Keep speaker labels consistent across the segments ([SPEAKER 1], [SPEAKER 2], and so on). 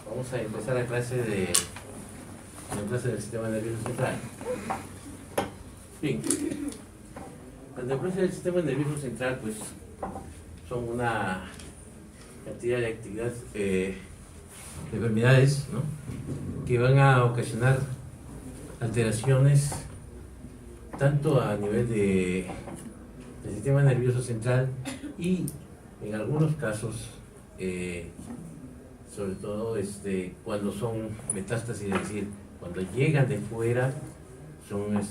[SPEAKER 1] Vamos a empezar la clase del sistema nervioso central. Bien, las neoplasias del sistema nervioso central pues son una cantidad de actividades, de enfermedades, ¿no?, que van a ocasionar alteraciones tanto a nivel del sistema nervioso central y en algunos casos, sobre todo cuando son metástasis, es decir, cuando llegan de fuera, son lo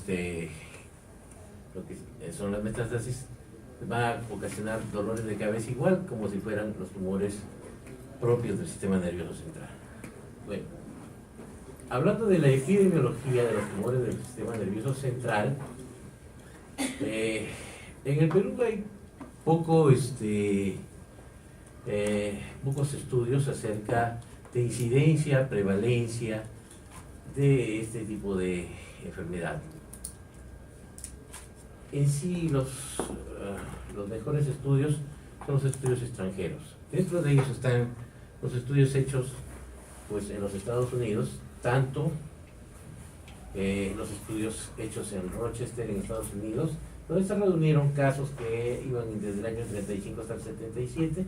[SPEAKER 1] que son las metástasis, va a ocasionar dolores de cabeza igual como si fueran los tumores propios del sistema nervioso central. Bueno, hablando de la epidemiología de los tumores del sistema nervioso central, en el Perú hay pocos estudios acerca de incidencia, prevalencia de este tipo de enfermedad. En sí, los mejores estudios son los estudios extranjeros. Dentro de ellos están los estudios hechos pues, en los Estados Unidos, tanto los estudios hechos en Rochester, en Estados Unidos, donde se reunieron casos que iban desde el año 35 hasta el 77,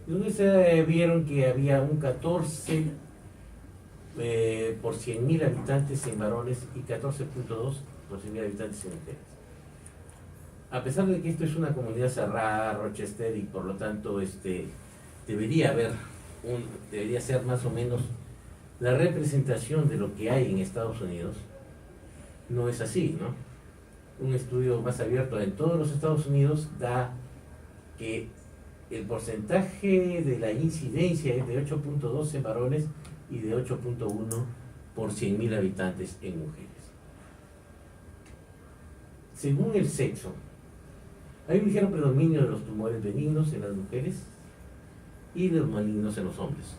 [SPEAKER 1] y donde se vieron que había un 14 por 100.000 habitantes en varones y 14.2 por 100.000 habitantes en mujeres. A pesar de que esto es una comunidad cerrada, Rochester, y por lo tanto debería ser más o menos la representación de lo que hay en Estados Unidos, no es así, ¿no? Un estudio más abierto en todos los Estados Unidos da que el porcentaje de la incidencia es de 8.2 en varones y de 8.1 por 100.000 habitantes en mujeres. Según el sexo, hay un ligero predominio de los tumores benignos en las mujeres y de los malignos en los hombres.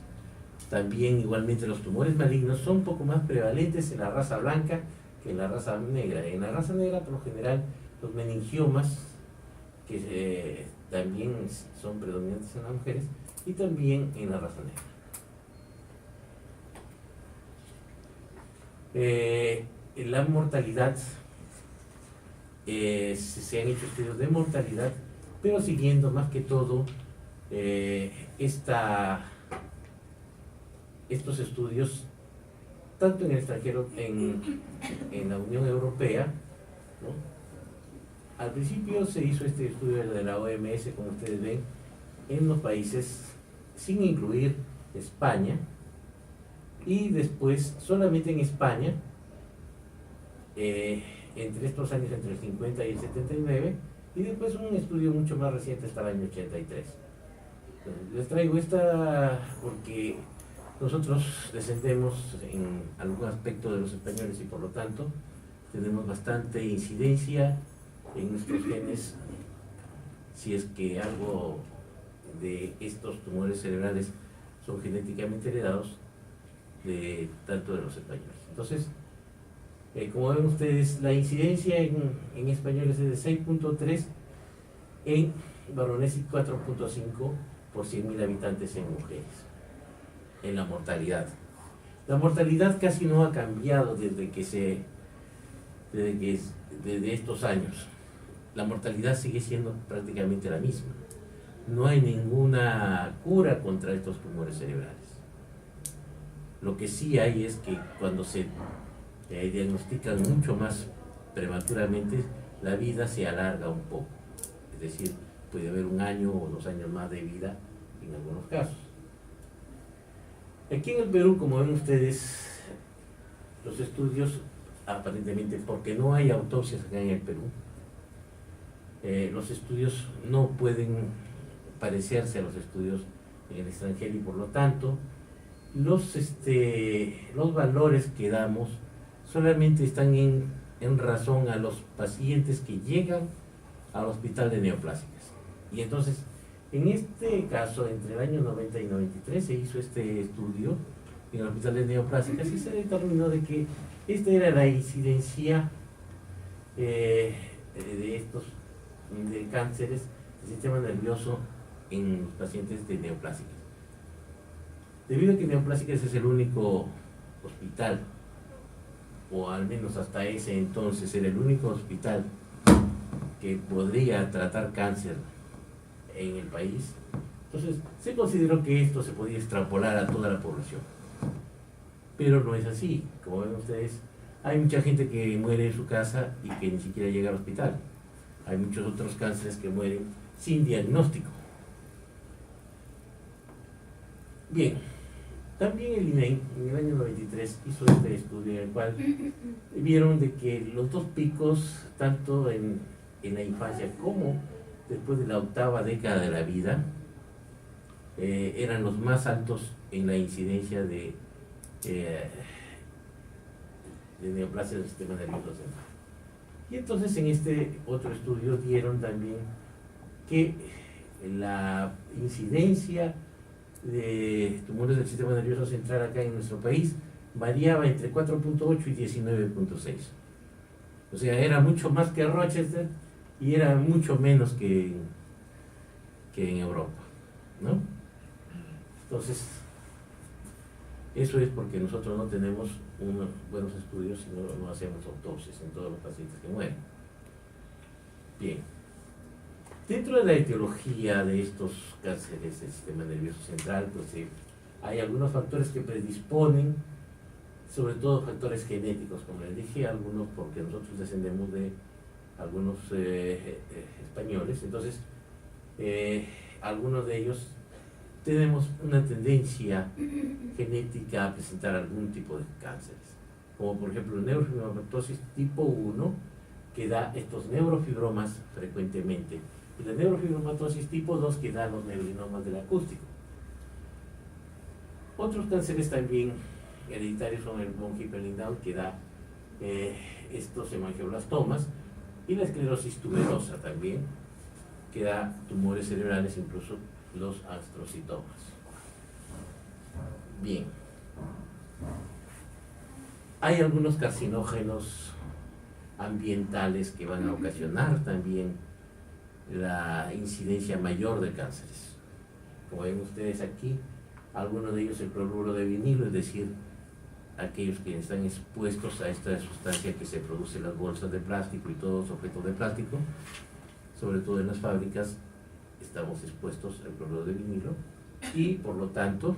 [SPEAKER 1] También igualmente los tumores malignos son un poco más prevalentes en la raza blanca que en la raza negra. En la raza negra, por lo general, los meningiomas, que también son predominantes en las mujeres, y también en la raza negra. La mortalidad, se han hecho estudios de mortalidad, pero siguiendo más que todo estos estudios, tanto en el extranjero, en la Unión Europea, ¿no? Al principio se hizo este estudio de la OMS, como ustedes ven, en los países sin incluir España, y después solamente en España, entre estos años, entre el 50 y el 79, y después un estudio mucho más reciente hasta el año 83. Les traigo esta porque nosotros descendemos en algún aspecto de los españoles y por lo tanto tenemos bastante incidencia en nuestros genes si es que algo de estos tumores cerebrales son genéticamente heredados tanto de los españoles. Entonces, como ven ustedes, la incidencia en españoles es de 6.3 en varones y 4.5 por 100.000 habitantes en mujeres. En la mortalidad. La mortalidad casi no ha cambiado desde estos años. La mortalidad sigue siendo prácticamente la misma. No hay ninguna cura contra estos tumores cerebrales. Lo que sí hay es que cuando se diagnostican mucho más prematuramente, la vida se alarga un poco. Es decir, puede haber 1 año o 2 años más de vida en algunos casos. Aquí en el Perú, como ven ustedes, los estudios, aparentemente, porque no hay autopsias acá en el Perú, los estudios no pueden parecerse a los estudios en el extranjero y por lo tanto, los valores que damos solamente están en razón a los pacientes que llegan al hospital de neoplásicas. Y entonces, en este caso, entre el año 90 y 93 se hizo este estudio en el hospital de neoplásicas y se determinó de que esta era la incidencia de cánceres del sistema nervioso en pacientes de neoplásicas. Debido a que Neoplásicas es el único hospital, o al menos hasta ese entonces era el único hospital que podría tratar cáncer en el país, entonces se consideró que esto se podía extrapolar a toda la población. Pero no es así. Como ven ustedes, hay mucha gente que muere en su casa y que ni siquiera llega al hospital. Hay muchos otros cánceres que mueren sin diagnóstico. Bien, también el INEM en el año 93 hizo este estudio en el cual vieron de que los dos picos, tanto en la infancia como después de la octava década de la vida, eran los más altos en la incidencia de neoplasia del sistema nervioso central. Y entonces en este otro estudio dieron también que la incidencia de tumores del sistema nervioso central acá en nuestro país variaba entre 4.8 y 19.6. O sea, era mucho más que Rochester y era mucho menos que en Europa, ¿no? Entonces, eso es porque nosotros no tenemos unos buenos estudios y no hacemos autopsias en todos los pacientes que mueren. Bien. Dentro de la etiología de estos cánceres del sistema nervioso central, pues hay algunos factores que predisponen, sobre todo factores genéticos, como les dije, algunos porque nosotros descendemos de algunos españoles, entonces algunos de ellos tenemos una tendencia genética a presentar algún tipo de cánceres, como por ejemplo neurofibromatosis tipo 1, que da estos neurofibromas frecuentemente, y la neurofibromatosis tipo 2, que da los neurinomas del acústico. Otros cánceres también hereditarios son el von Hippel-Lindau, que da estos hemangioblastomas, y la esclerosis tuberosa también, que da tumores cerebrales, incluso los astrocitomas. Bien. Hay algunos carcinógenos ambientales que van a ocasionar también la incidencia mayor de cánceres. Como ven ustedes aquí, algunos de ellos el cloruro de vinilo, es decir, aquellos que están expuestos a esta sustancia que se produce en las bolsas de plástico y todos los objetos de plástico, sobre todo en las fábricas, estamos expuestos al cloruro de vinilo y por lo tanto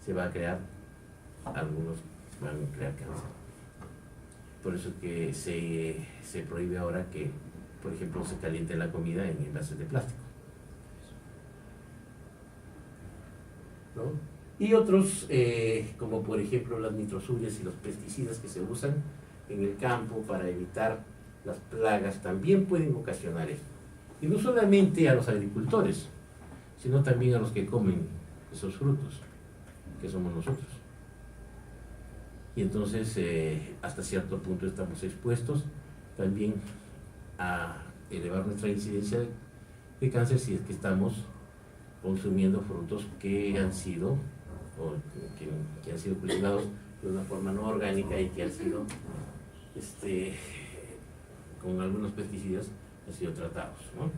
[SPEAKER 1] se va a crear, algunos van a crear cáncer. Por eso es que se prohíbe ahora que, por ejemplo, se caliente la comida en envases de plástico, ¿no? Y otros, como por ejemplo las nitrosurias y los pesticidas que se usan en el campo para evitar las plagas, también pueden ocasionar esto. Y no solamente a los agricultores, sino también a los que comen esos frutos, que somos nosotros. Y entonces, hasta cierto punto estamos expuestos también a elevar nuestra incidencia de cáncer si es que estamos consumiendo frutos que han sido, o que han sido cultivados de una forma no orgánica y que han sido, con algunos pesticidas, han sido tratados, ¿no?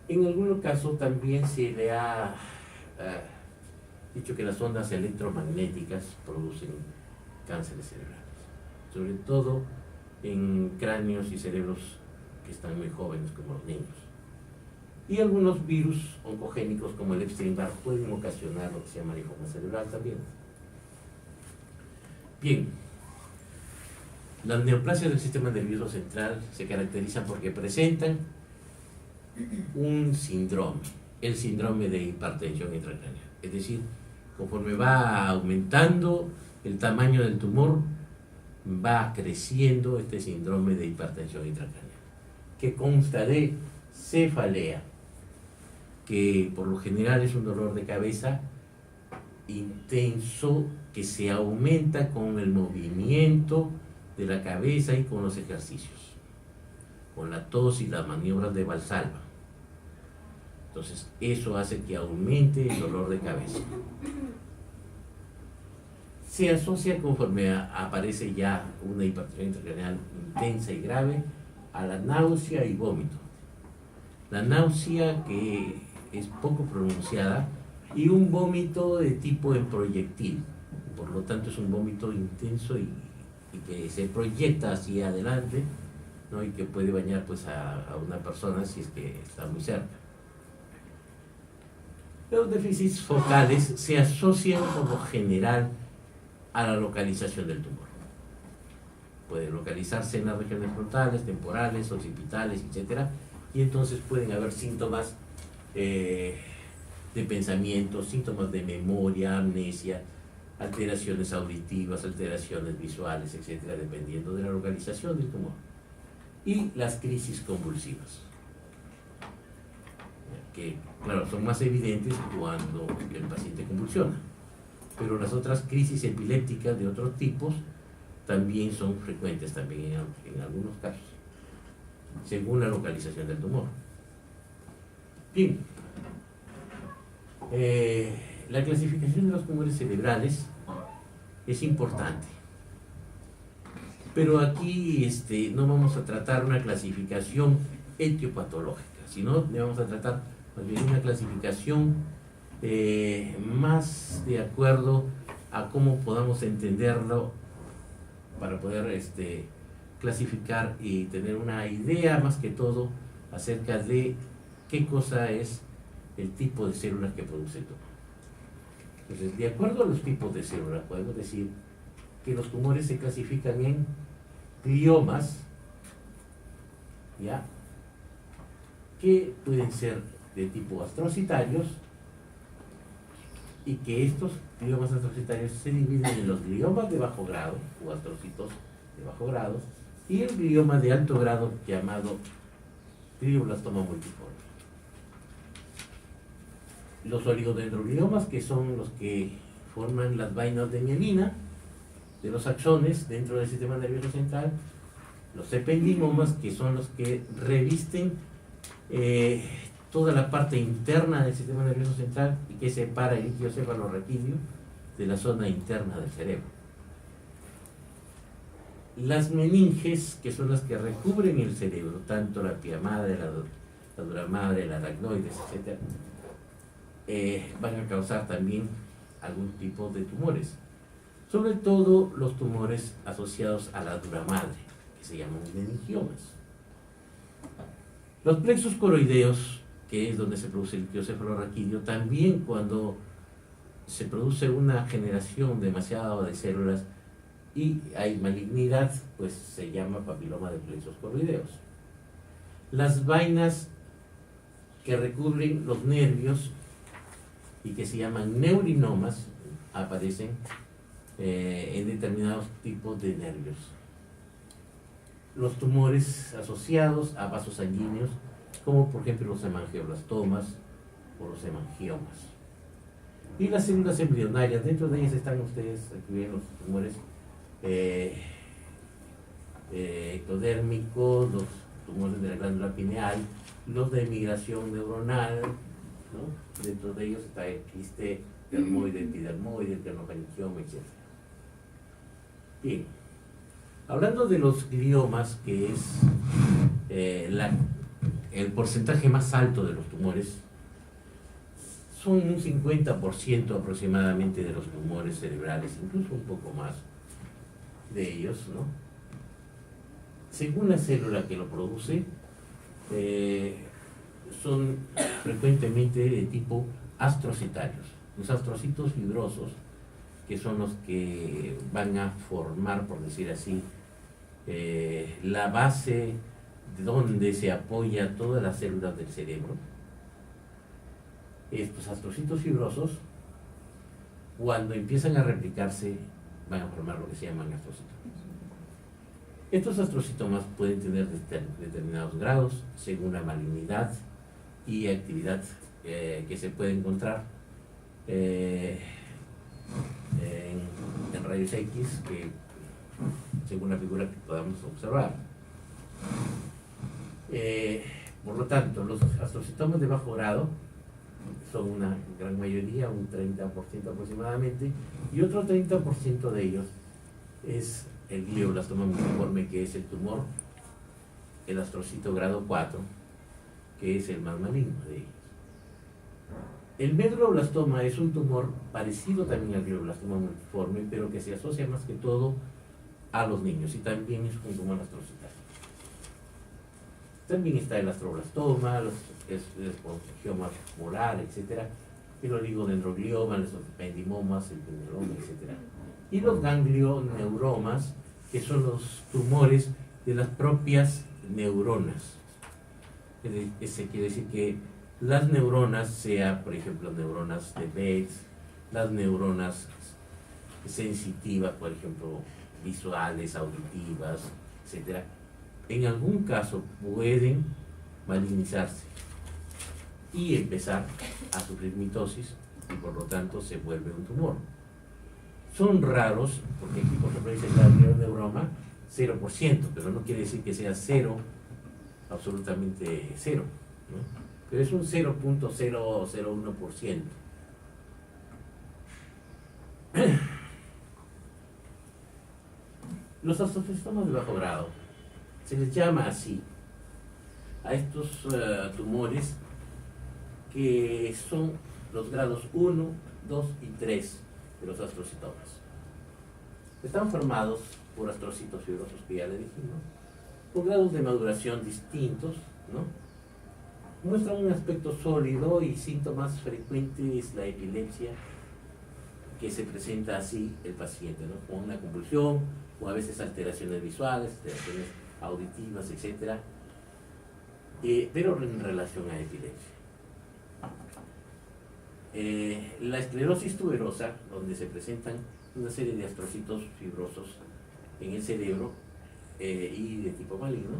[SPEAKER 1] En algunos casos también se le ha dicho que las ondas electromagnéticas producen cánceres cerebrales, sobre todo en cráneos y cerebros que están muy jóvenes, como los niños. Y algunos virus oncogénicos como el Epstein-Barr pueden ocasionar lo que se llama linfoma cerebral también. Bien, las neoplasias del sistema nervioso central se caracterizan porque presentan un síndrome, el síndrome de hipertensión intracraneal. Es decir, conforme va aumentando el tamaño del tumor, va creciendo este síndrome de hipertensión intracraneal, que consta de cefalea, que por lo general es un dolor de cabeza intenso que se aumenta con el movimiento de la cabeza y con los ejercicios, con la tos y las maniobras de Valsalva. Entonces, eso hace que aumente el dolor de cabeza. Se asocia, conforme aparece ya una hipertensión intracraneal intensa y grave, a la náusea y vómito. La náusea, que es poco pronunciada, y un vómito de tipo en proyectil. Por lo tanto, es un vómito intenso y que se proyecta hacia adelante, ¿no? Y que puede bañar pues a una persona si es que está muy cerca. Los déficits focales se asocian por lo general a la localización del tumor. Puede localizarse en las regiones frontales, temporales, occipitales, etc. Y entonces pueden haber síntomas de pensamiento, síntomas de memoria, amnesia, alteraciones auditivas, alteraciones visuales, etc., dependiendo de la localización del tumor. Y las crisis convulsivas, que claro, son más evidentes cuando el paciente convulsiona, pero las otras crisis epilépticas de otros tipos también son frecuentes también en algunos casos, según la localización del tumor. Bien, la clasificación de los tumores cerebrales es importante, pero aquí no vamos a tratar una clasificación etiopatológica, sino vamos a tratar más bien una clasificación más de acuerdo a cómo podamos entenderlo para poder clasificar y tener una idea más que todo acerca de qué cosa es el tipo de células que produce el tumor. Entonces, de acuerdo a los tipos de células, podemos decir que los tumores se clasifican en gliomas, ¿ya?, que pueden ser de tipo astrocitarios, y que estos gliomas astrocitarios se dividen en los gliomas de bajo grado, o astrocitos de bajo grado, y el glioma de alto grado llamado glioblastoma multiforme. Los oligodendrogliomas, que son los que forman las vainas de mielina de los axones dentro del sistema nervioso central. Los ependimomas, que son los que revisten toda la parte interna del sistema nervioso central y que separa el líquido cefalorraquídeo de la zona interna del cerebro. Las meninges, que son las que recubren el cerebro, tanto la pia madre, la dura madre, la aracnoides, etc., van a causar también algún tipo de tumores, sobre todo los tumores asociados a la dura madre, que se llaman meningiomas. Los plexos coroideos, que es donde se produce el líquido cefalorraquídeo, también cuando se produce una generación demasiada de células y hay malignidad, pues se llama papiloma de plexos coroideos. Las vainas que recubren los nervios y que se llaman neurinomas aparecen en determinados tipos de nervios. Los tumores asociados a vasos sanguíneos, como por ejemplo los hemangioblastomas o los hemangiomas. Y las células embrionarias, dentro de ellas están ustedes, aquí ven los tumores ectodérmicos, los tumores de la glándula pineal, los de migración neuronal, ¿no? Dentro de ellos está el quiste dermoide, epidermoide, el ternofaringioma, etc. Bien, hablando de los gliomas, que es el porcentaje más alto de los tumores, son un 50% aproximadamente de los tumores cerebrales, incluso un poco más de ellos, ¿no? Según la célula que lo produce, son frecuentemente de tipo astrocitarios. Los astrocitos fibrosos, que son los que van a formar, por decir así, la base de donde se apoya todas las células del cerebro. Estos astrocitos fibrosos, cuando empiezan a replicarse, van a formar lo que se llaman astrocitos. Estos astrocitomas pueden tener determinados grados según la malignidad y actividad que se puede encontrar en rayos X, que según la figura que podamos observar. Por lo tanto, los astrocitomas de bajo grado son una gran mayoría, un 30% aproximadamente, y otro 30% de ellos es el glioblastoma multiforme, que es el tumor, el astrocito grado 4, que es el más maligno de ellos. El medulloblastoma es un tumor parecido también al glioblastoma multiforme, pero que se asocia más que todo a los niños y también es un tumor astrocitario. También está el astroblastoma, el espongioma molar, etc. El oligodendroglioma, los ependimomas, el peniloma, etc. Y los ganglioneuromas, que son los tumores de las propias neuronas. Ese quiere decir que las neuronas, sea por ejemplo neuronas de Bates, las neuronas sensitivas, por ejemplo visuales, auditivas, etcétera, en algún caso pueden malignizarse y empezar a sufrir mitosis y por lo tanto se vuelve un tumor. Son raros, porque aquí por ejemplo dice el neuroma 0%, pero no quiere decir que sea cero, absolutamente cero, ¿no? Pero es un 0.001%. Los astrofistomas de bajo grado se les llama así a estos tumores que son los grados 1, 2 y 3 de los astrocitomas. Están formados por astrocitos fibrosos, que ya le dijimos, con grados de maduración distintos, ¿no? Muestran un aspecto sólido y síntomas frecuentes la epilepsia, que se presenta así el paciente, ¿no? Con una convulsión o a veces alteraciones visuales, alteraciones auditivas, etc. Pero en relación a epilepsia. La esclerosis tuberosa, donde se presentan una serie de astrocitos fibrosos en el cerebro y de tipo maligno,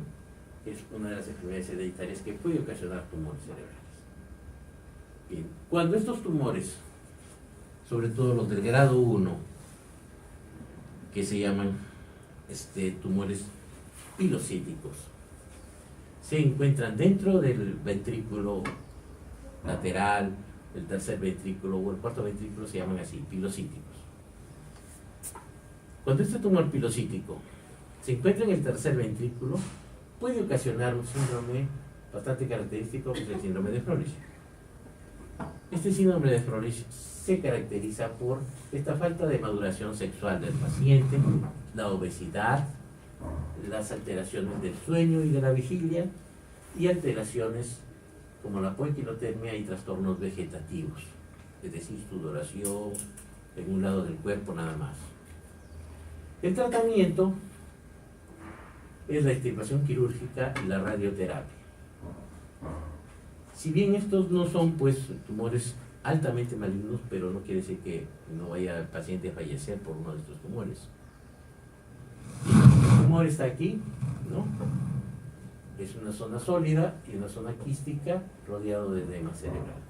[SPEAKER 1] es una de las enfermedades hereditarias que puede ocasionar tumores cerebrales. Bien, cuando estos tumores, sobre todo los del grado 1, que se llaman tumores pilocíticos, se encuentran dentro del ventrículo lateral, el tercer ventrículo o el cuarto ventrículo, se llaman así, pilocíticos. Cuando este tumor pilocítico se encuentra en el tercer ventrículo, puede ocasionar un síndrome bastante característico, que es el síndrome de Froelich. Este síndrome de Froelich se caracteriza por esta falta de maduración sexual del paciente, la obesidad, las alteraciones del sueño y de la vigilia y alteraciones como la poiquilotermia y trastornos vegetativos, es decir, sudoración en un lado del cuerpo nada más. El tratamiento es la extirpación quirúrgica y la radioterapia. Si bien estos no son pues tumores altamente malignos, pero no quiere decir que no vaya el paciente a fallecer por uno de estos tumores. El tumor está aquí, ¿no? Es una zona sólida y una zona quística rodeado de edema cerebral.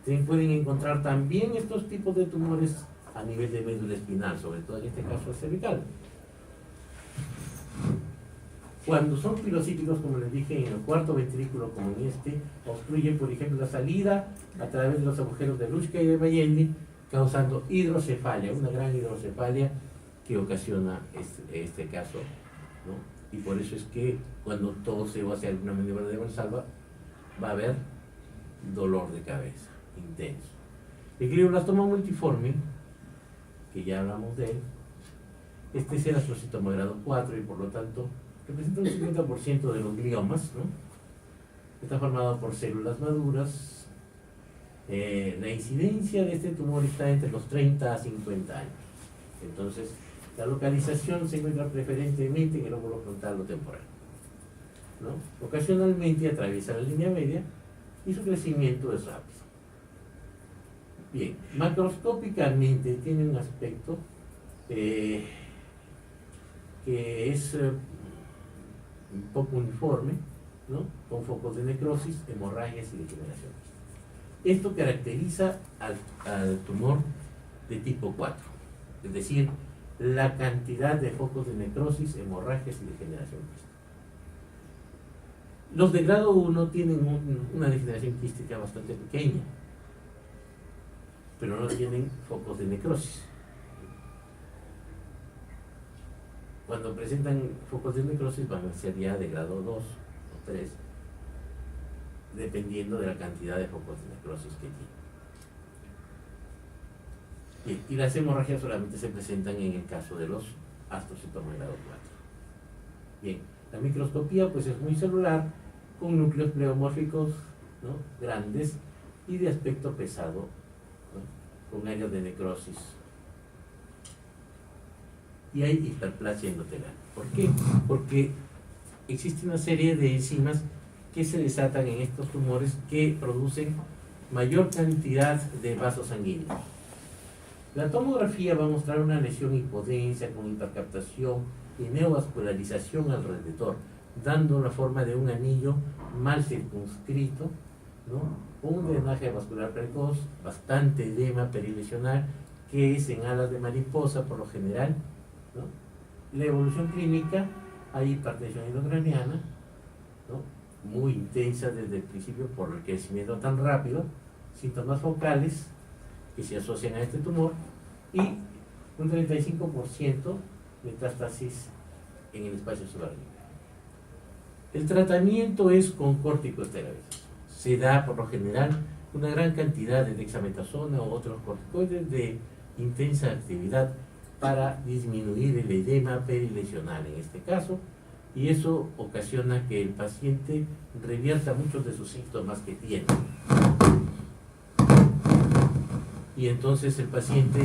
[SPEAKER 1] Se pueden encontrar también estos tipos de tumores a nivel de médula espinal, sobre todo en este caso cervical. Cuando son pilocíticos, como les dije, en el cuarto ventrículo, como en este, obstruyen, por ejemplo, la salida a través de los agujeros de Luschka y de Mayendi, causando hidrocefalia, una gran hidrocefalia que ocasiona este caso, ¿no? Y por eso es que cuando tose o hace alguna maniobra de Valsalva, va a haber dolor de cabeza intenso. El glioblastoma multiforme, que ya hablamos de él, este es el astrocitoma grado 4 y por lo tanto representa un 50% de los gliomas, ¿no? Está formado por células maduras. La incidencia de este tumor está entre los 30 a 50 años. Entonces, la localización se encuentra preferentemente en el óvulo frontal o temporal, ¿no? Ocasionalmente atraviesa la línea media y su crecimiento es rápido. Bien, macroscópicamente tiene un aspecto que es un poco uniforme, ¿no? Con focos de necrosis, hemorragias y degeneración. Esto caracteriza al tumor de tipo 4, es decir, la cantidad de focos de necrosis, hemorragias y degeneración quística. Los de grado 1 tienen una degeneración quística bastante pequeña, pero no tienen focos de necrosis. Cuando presentan focos de necrosis van a ser ya de grado 2 o 3. dependiendo de la cantidad de focos de necrosis que tiene. Bien, y las hemorragias solamente se presentan en el caso de los astrocytomas de grado 4. Bien, la microscopía pues es muy celular, con núcleos pleomórficos, ¿no?, grandes y de aspecto pesado, ¿no?, con áreas de necrosis. Y hay hiperplasia endotelar. ¿Por qué? Porque existe una serie de enzimas que se desatan en estos tumores que producen mayor cantidad de vasos sanguíneos. La tomografía va a mostrar una lesión hipodensa con hipercaptación y neovascularización alrededor, dando una forma de un anillo mal circunscrito, ¿no?, un drenaje vascular precoz, bastante edema perilesional, que es en alas de mariposa por lo general, ¿no? La evolución clínica, hay hipertensión endocraniana, ¿no?, muy intensa desde el principio por el crecimiento tan rápido, síntomas focales que se asocian a este tumor y un 35% metástasis en el espacio subaracnoideo. El tratamiento es con corticosteroides. Se da por lo general una gran cantidad de dexametasona o otros corticoides de intensa actividad para disminuir el edema perilesional en este caso, y eso ocasiona que el paciente revierta muchos de sus síntomas que tiene. Y entonces el paciente,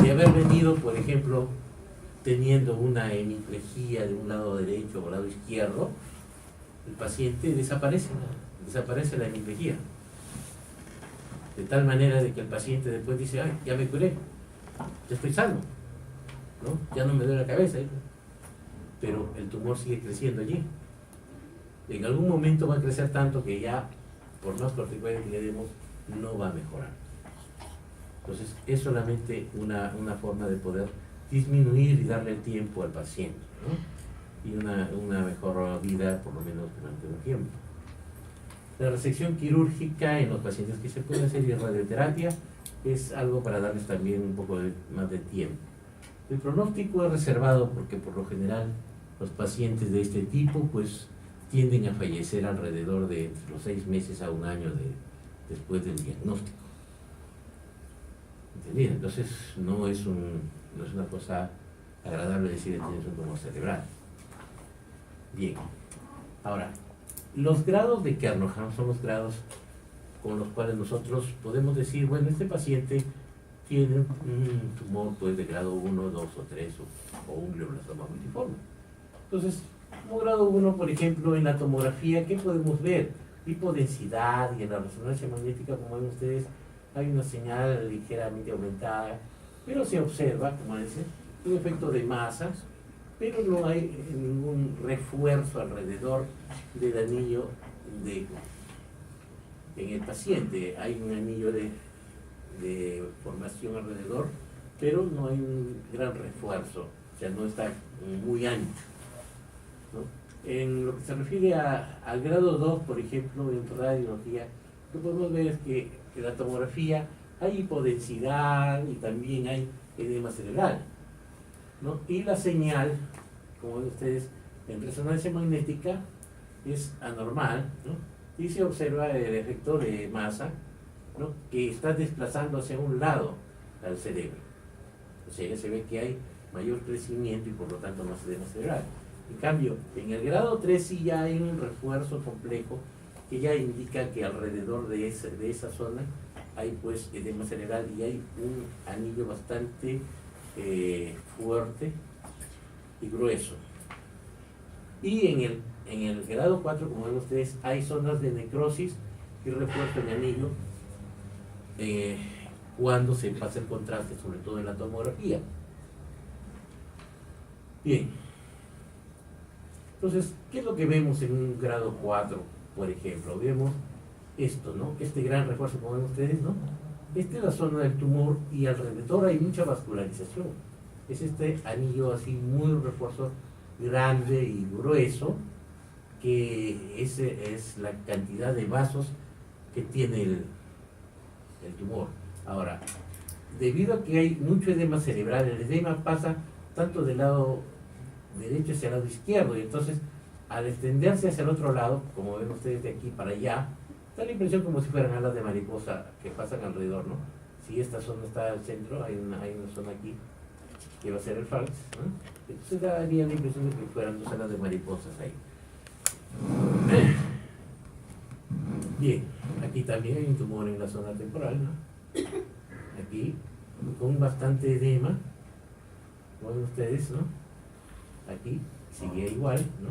[SPEAKER 1] de haber venido, por ejemplo, teniendo una hemiplegia de un lado derecho o lado izquierdo, el paciente desaparece la hemiplegia. De tal manera de que el paciente después dice, ay, ya me curé, ya estoy sano, ¿no?, ya no me duele la cabeza, pero el tumor sigue creciendo allí. En algún momento va a crecer tanto que ya, por más corticoides que le demos, no va a mejorar. Entonces, es solamente una forma de poder disminuir y darle el tiempo al paciente, ¿no?, y una mejor vida, por lo menos durante un tiempo. La resección quirúrgica en los pacientes que se puede hacer y radioterapia es algo para darles también un poco más de tiempo. El pronóstico es reservado porque por lo general los pacientes de este tipo pues tienden a fallecer alrededor de entre los 6 meses a un año después del diagnóstico. ¿Entendido? Entonces no es una cosa agradable decir que tienes un tumor cerebral. Bien, ahora, los grados de Kernohan son los grados con los cuales nosotros podemos decir, bueno, este paciente tiene un tumor pues de grado 1, 2 o 3 o un glioblastoma multiforme. Entonces, como grado 1, por ejemplo, en la tomografía, ¿qué podemos ver? Hipodensidad, y en la resonancia magnética, como ven ustedes, hay una señal ligeramente aumentada, pero se observa, como dicen, un efecto de masas, pero no hay ningún refuerzo alrededor del anillo en el paciente. Hay un anillo de formación alrededor, pero no hay un gran refuerzo, o sea, no está muy ancho, ¿no? En lo que se refiere al grado 2, por ejemplo, en radiología, lo que podemos ver es que en la tomografía hay hipodensidad y también hay edema cerebral, ¿no? Y la señal, como ven ustedes, en resonancia magnética es anormal, ¿no? Y se observa el efecto de masa, ¿no?, que está desplazando hacia un lado al cerebro. O sea, ya se ve que hay mayor crecimiento y por lo tanto más edema cerebral. En cambio, en el grado 3 sí ya hay un refuerzo complejo que ya indica que alrededor de esa zona hay pues edema cerebral y hay un anillo bastante fuerte y grueso. Y en el grado 4, como ven ustedes, hay zonas de necrosis y refuerzo en anillo cuando se pasa el contraste, sobre todo en la tomografía. Bien. Entonces, ¿qué es lo que vemos en un grado 4, por ejemplo? Vemos esto, ¿no? Este gran refuerzo, como ven ustedes, ¿no? Esta es la zona del tumor y alrededor hay mucha vascularización. Es este anillo así muy refuerzo grande y grueso, que es la cantidad de vasos que tiene el tumor. Ahora, debido a que hay mucho edema cerebral, el edema pasa tanto del lado derecho hacia el lado izquierdo, y entonces al extenderse hacia el otro lado, como ven ustedes de aquí para allá, Da la impresión como si fueran alas de mariposa que pasan alrededor, ¿no? Si esta zona está al centro, hay una zona aquí que va a ser el falx, ¿no? Entonces daría la impresión de que fueran dos alas de mariposas ahí. Bien, aquí también hay un tumor en la zona temporal, ¿no? Aquí, con bastante edema, como ven ustedes, ¿no? Aquí sigue igual, ¿no?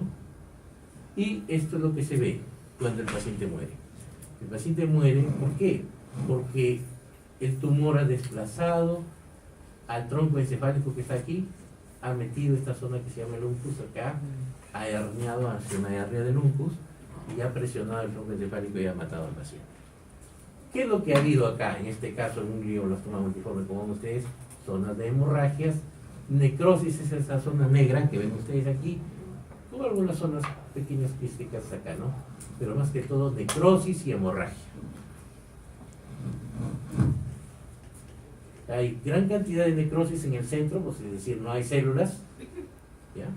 [SPEAKER 1] Y esto es lo que se ve cuando el paciente muere. El paciente muere, ¿por qué? Porque el tumor ha desplazado al tronco encefálico que está aquí, ha metido esta zona que se llama el uncus acá, ha herniado hacia una hernia del uncus y ha presionado el tronco encefálico y ha matado al paciente. ¿Qué es lo que ha habido acá? En este caso, en un glioblastoma multiforme, como ven ustedes, zonas de hemorragias, necrosis es esa zona negra que ven ustedes aquí, con algunas zonas pequeñas quísticas acá, ¿no? Pero más que todo, necrosis y hemorragia. Hay gran cantidad de necrosis en el centro, pues es decir, no hay células, ¿ya?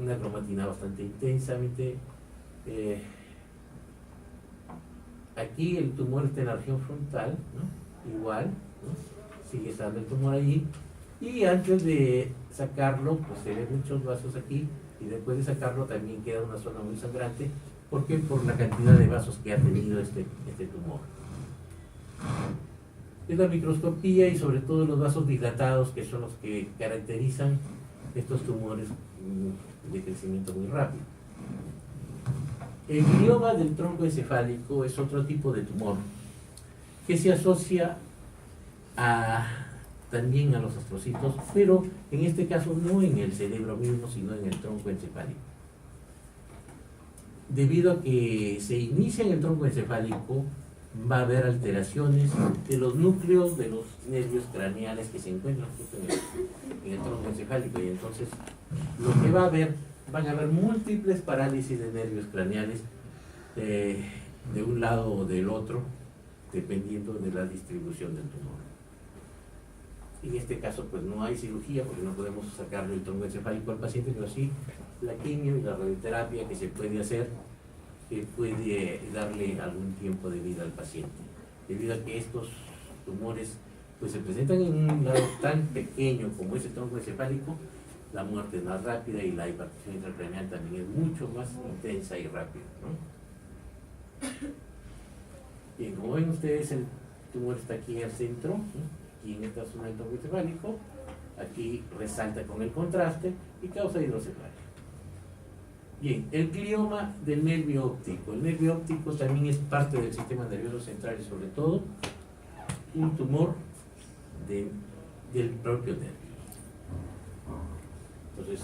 [SPEAKER 1] Una cromatina bastante intensamente. Aquí el tumor está en la región frontal, ¿no? Igual, ¿no? Sigue estando el tumor allí. Y antes de sacarlo, pues se ven muchos vasos aquí. Y después de sacarlo también queda una zona muy sangrante. ¿Por qué? Por la cantidad de vasos que ha tenido este tumor. Es la microscopía y sobre todo los vasos dilatados, que son los que caracterizan estos tumores de crecimiento muy rápido. El glioma del tronco encefálico es otro tipo de tumor que se asocia también a los astrocitos, pero en este caso no en el cerebro mismo, sino en el tronco encefálico. Debido a que se inicia en el tronco encefálico, va a haber alteraciones de los núcleos de los nervios craneales que se encuentran justo en el tronco encefálico, y entonces lo que va a haber, van a haber múltiples parálisis de nervios craneales de un lado o del otro, dependiendo de la distribución del tumor. En este caso pues no hay cirugía porque no podemos sacarle el tronco encefálico al paciente, pero sí la quimio y la radioterapia que se puede hacer, que puede darle algún tiempo de vida al paciente, debido a que estos tumores pues se presentan en un lado tan pequeño como es el tronco encefálico. La muerte es más rápida y la hipertensión intracraneal también es mucho más intensa y rápida, ¿no? Bien, como ven ustedes, el tumor está aquí al centro, ¿no? Aquí en esta zona del tronco encefálico, aquí resalta con el contraste y causa hidrocefalia. Bien, el glioma del nervio óptico. El nervio óptico también es parte del sistema nervioso central y sobre todo un tumor del propio nervio. Entonces,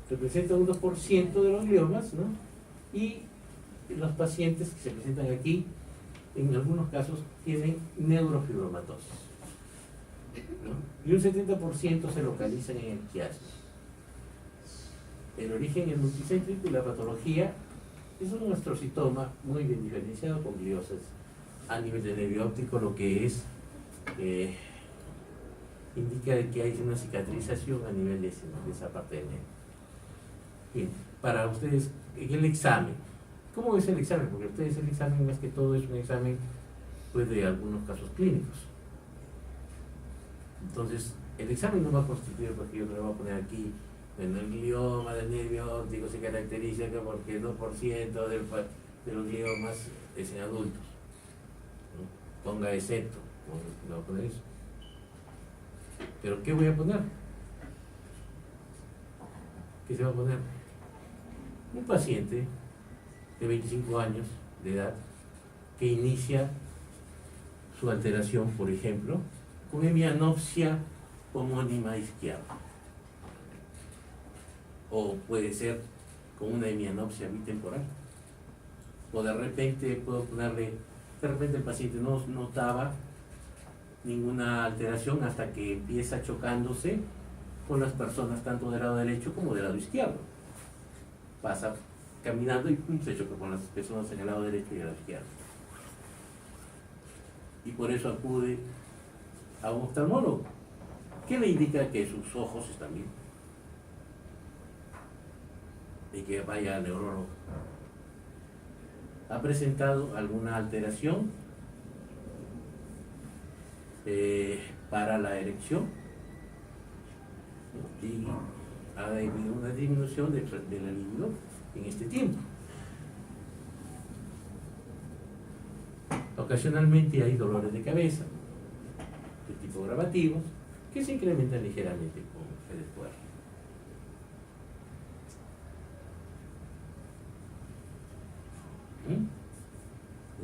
[SPEAKER 1] representa un 2% de los gliomas, ¿no? Y los pacientes que se presentan aquí, en algunos casos, tienen neurofibromatosis, ¿no? Y un 70% se localizan en el quiasma. El origen es multicéntrico y la patología es un astrocitoma muy bien diferenciado con gliosis a nivel de nervio óptico, lo que es indica que hay una cicatrización a nivel de esa parte del nervio. Bien, para ustedes, el examen. ¿Cómo es el examen? Porque ustedes el examen más que todo es un examen pues, de algunos casos clínicos. Entonces, el examen no va a constituir, porque yo no le voy a poner aquí, en el glioma del nervio óptico se caracteriza porque el 2% de los gliomas es en adultos, ¿no? Ponga excepto, no voy a poner eso. ¿Pero qué voy a poner? ¿Qué se va a poner? Un paciente de 25 años de edad que inicia su alteración, por ejemplo, con hemianopsia homónima izquierda. O puede ser con una hemianopsia bitemporal. O de repente puedo ponerle, de repente el paciente no notaba ninguna alteración hasta que empieza chocándose con las personas tanto del lado derecho como del lado izquierdo. Pasa caminando y se choca con las personas en el lado derecho y el lado izquierdo. Y por eso acude a un oftalmólogo, que le indica que sus ojos están bien, y que vaya al neurólogo. ha presentado alguna alteración para la erección, ¿no? Y ha habido una disminución de la libido en este tiempo. Ocasionalmente hay dolores de cabeza de tipo gravativos que se incrementan ligeramente con el esfuerzo.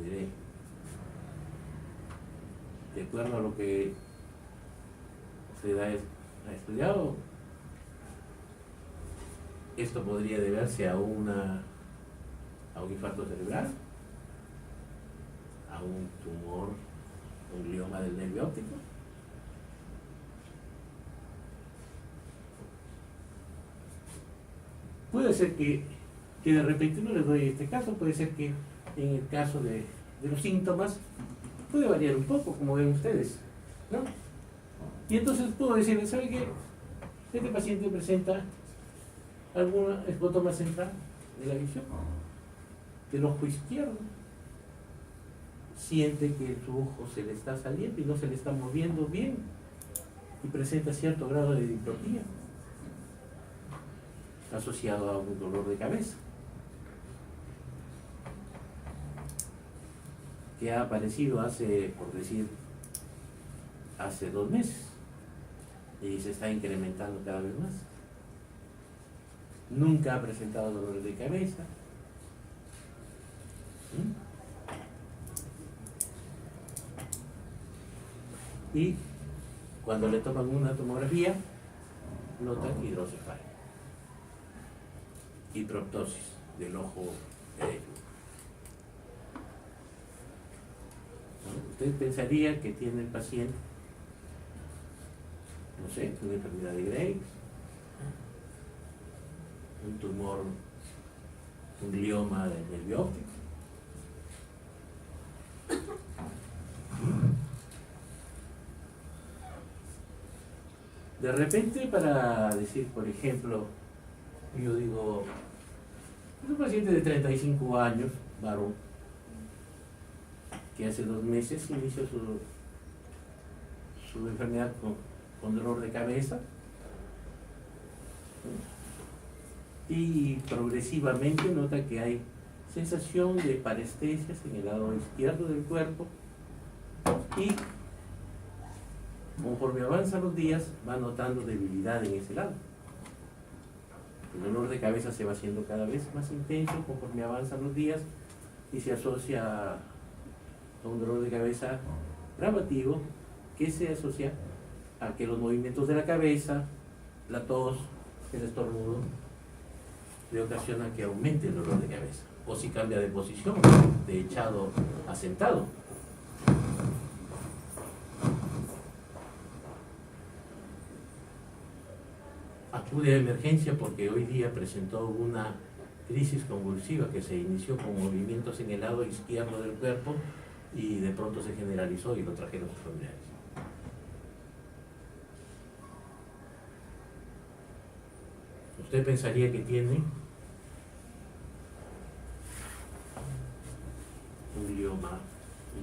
[SPEAKER 1] Diré, de acuerdo a lo que usted ha estudiado, esto podría deberse a un infarto cerebral, a un tumor, un glioma del nervio óptico. Puede ser que de repente, no les doy este caso, puede ser que en el caso de los síntomas puede variar un poco, como ven ustedes, ¿no? Y entonces puedo decirle, ¿sabe qué? Este paciente presenta alguna escotoma central de la visión, del ojo izquierdo. Siente que su ojo se le está saliendo y no se le está moviendo bien y presenta cierto grado de diplopía asociado a un dolor de cabeza que ha aparecido hace 2 meses y se está incrementando cada vez más. Nunca ha presentado dolores de cabeza. Y cuando le toman una tomografía, notan hidrocefalia y proptosis del ojo derecho. Usted pensaría que tiene el paciente, no sé, una enfermedad de Graves, un tumor, un glioma del nervio óptico. De repente, para decir, por ejemplo, yo digo, es un paciente de 35 años, varón, que hace 2 meses inició su enfermedad con dolor de cabeza y progresivamente nota que hay sensación de parestesias en el lado izquierdo del cuerpo y conforme avanzan los días va notando debilidad en ese lado. El dolor de cabeza se va haciendo cada vez más intenso conforme avanzan los días y se asocia a un dolor de cabeza gravativo que se asocia a que los movimientos de la cabeza, la tos, el estornudo, le ocasiona que aumente el dolor de cabeza. O si cambia de posición, de echado a sentado. Acude a emergencia porque hoy día presentó una crisis convulsiva que se inició con movimientos en el lado izquierdo del cuerpo y de pronto se generalizó y lo trajeron sus familiares. ¿Usted pensaría que tiene un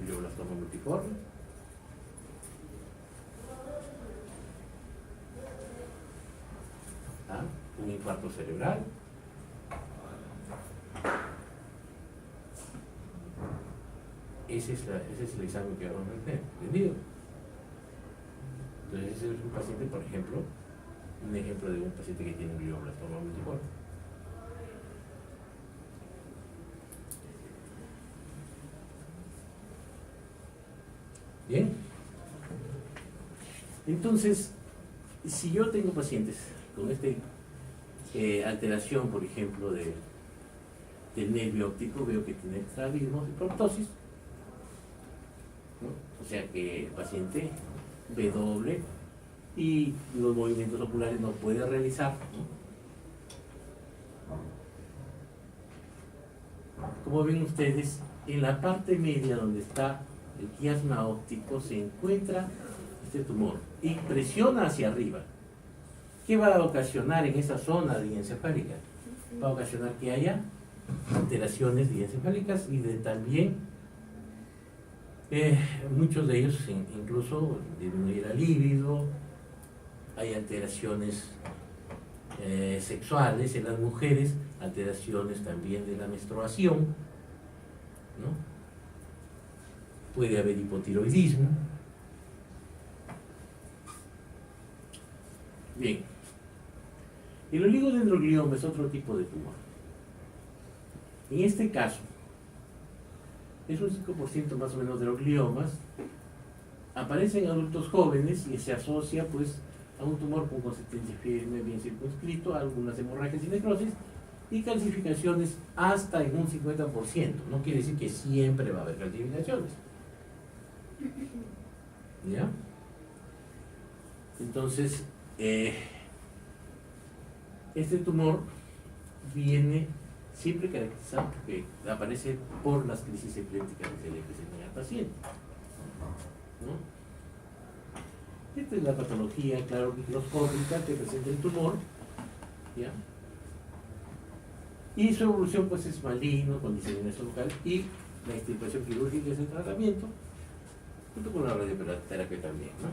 [SPEAKER 1] glioblastoma multiforme? Un infarto cerebral? Ese es el examen que vamos a hacer, ¿entendido? Entonces ese es un paciente, por ejemplo, un ejemplo de un paciente que tiene un glioblastoma multiforme. Bien. Entonces, si yo tengo pacientes con esta alteración, por ejemplo, del nervio óptico, veo que tiene estrabismos y proptosis, ¿no? O sea que el paciente ve doble y los movimientos oculares no puede realizar, ¿no? Como ven ustedes, en la parte media donde está el quiasma óptico se encuentra este tumor y presiona hacia arriba. ¿Qué va a ocasionar en esa zona de encefálica? Va a ocasionar que haya alteraciones diencefálicas y de también muchos de ellos incluso disminuir el líbido, hay alteraciones sexuales en las mujeres, alteraciones también de la menstruación, ¿no? Puede haber hipotiroidismo. Bien, el oligodendroglioma es otro tipo de tumor. En este caso, es un 5% más o menos de los gliomas, aparece en adultos jóvenes y se asocia pues a un tumor con consistencia firme, bien circunscrito, algunas hemorragias y necrosis y calcificaciones hasta en un 50%. No quiere decir que siempre va a haber calcificaciones. ¿Ya? Entonces, este tumor viene siempre caracterizado porque aparece por las crisis epilépticas que se le presentan al paciente, ¿no? Esta es la patología, claro, microscópica que presenta el tumor, ¿ya? Y su evolución pues es maligno, con diseminación local y la extirpación quirúrgica es el tratamiento, junto con la radioterapia también, ¿no?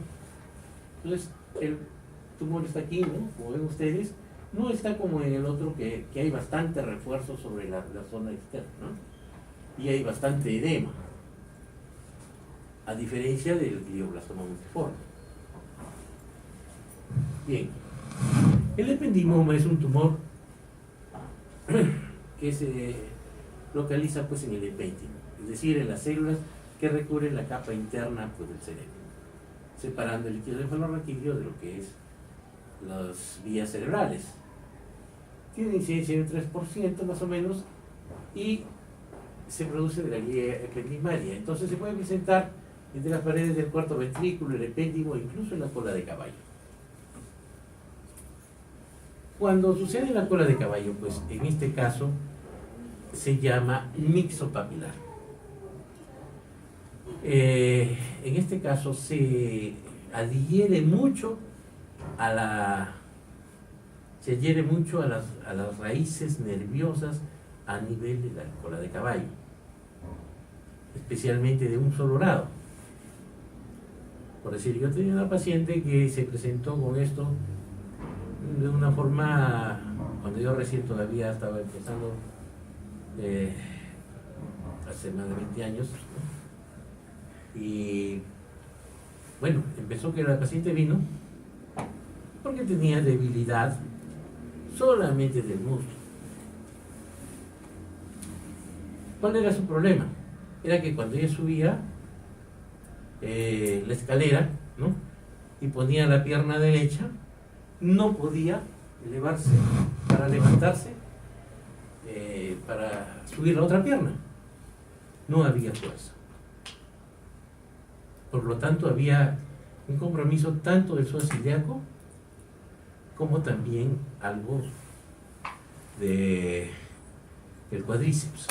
[SPEAKER 1] Entonces, el tumor está aquí, ¿no? Como ven ustedes, no está como en el otro que hay bastante refuerzo sobre la zona externa, ¿no? Y hay bastante edema, a diferencia del glioblastoma multiforme. Bien, el ependimoma es un tumor que se localiza pues en el epéndimo, es decir, en las células que recubren la capa interna pues, del cerebro, separando el líquido cefalorraquídeo de lo que es las vías cerebrales. Tiene incidencia de 3% más o menos y se produce de la guía ependimaria. Entonces se puede presentar entre las paredes del cuarto ventrículo, el epéndimo, incluso en la cola de caballo. Cuando sucede en la cola de caballo, pues en este caso se llama mixopapilar. En este caso se adhiere mucho a las raíces nerviosas a nivel de la cola de caballo, especialmente de un solo lado. Por decir, yo tenía una paciente que se presentó con esto de una forma, cuando yo recién todavía estaba empezando, hace más de 20 años, ¿no? Y bueno, empezó que la paciente vino porque tenía debilidad solamente del muslo. ¿Cuál era su problema? Era que cuando ella subía la escalera, ¿no? Y ponía la pierna derecha, no podía elevarse para levantarse, para subir la otra pierna. No había fuerza. Por lo tanto, había un compromiso tanto del psoas ilíaco como también algo del cuádriceps.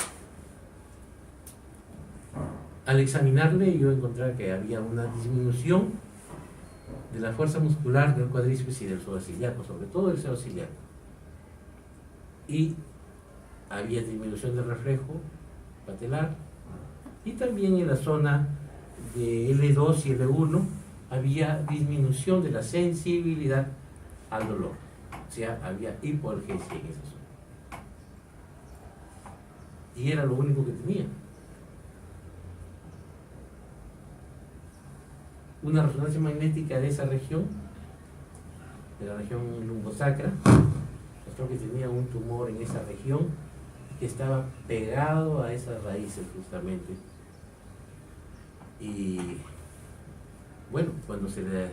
[SPEAKER 1] Al examinarle, yo encontré que había una disminución de la fuerza muscular del cuádriceps y del psoas ilíaco, sobre todo del psoas ilíaco. Y había disminución del reflejo patelar, y también en la zona de L2 y L1 había disminución de la sensibilidad al dolor, o sea, había hipoalgesia en esa zona. Y era lo único que tenía. Una resonancia magnética de esa región, de la región lumbosacra, mostró que tenía un tumor en esa región que estaba pegado a esas raíces justamente. Y bueno, cuando se le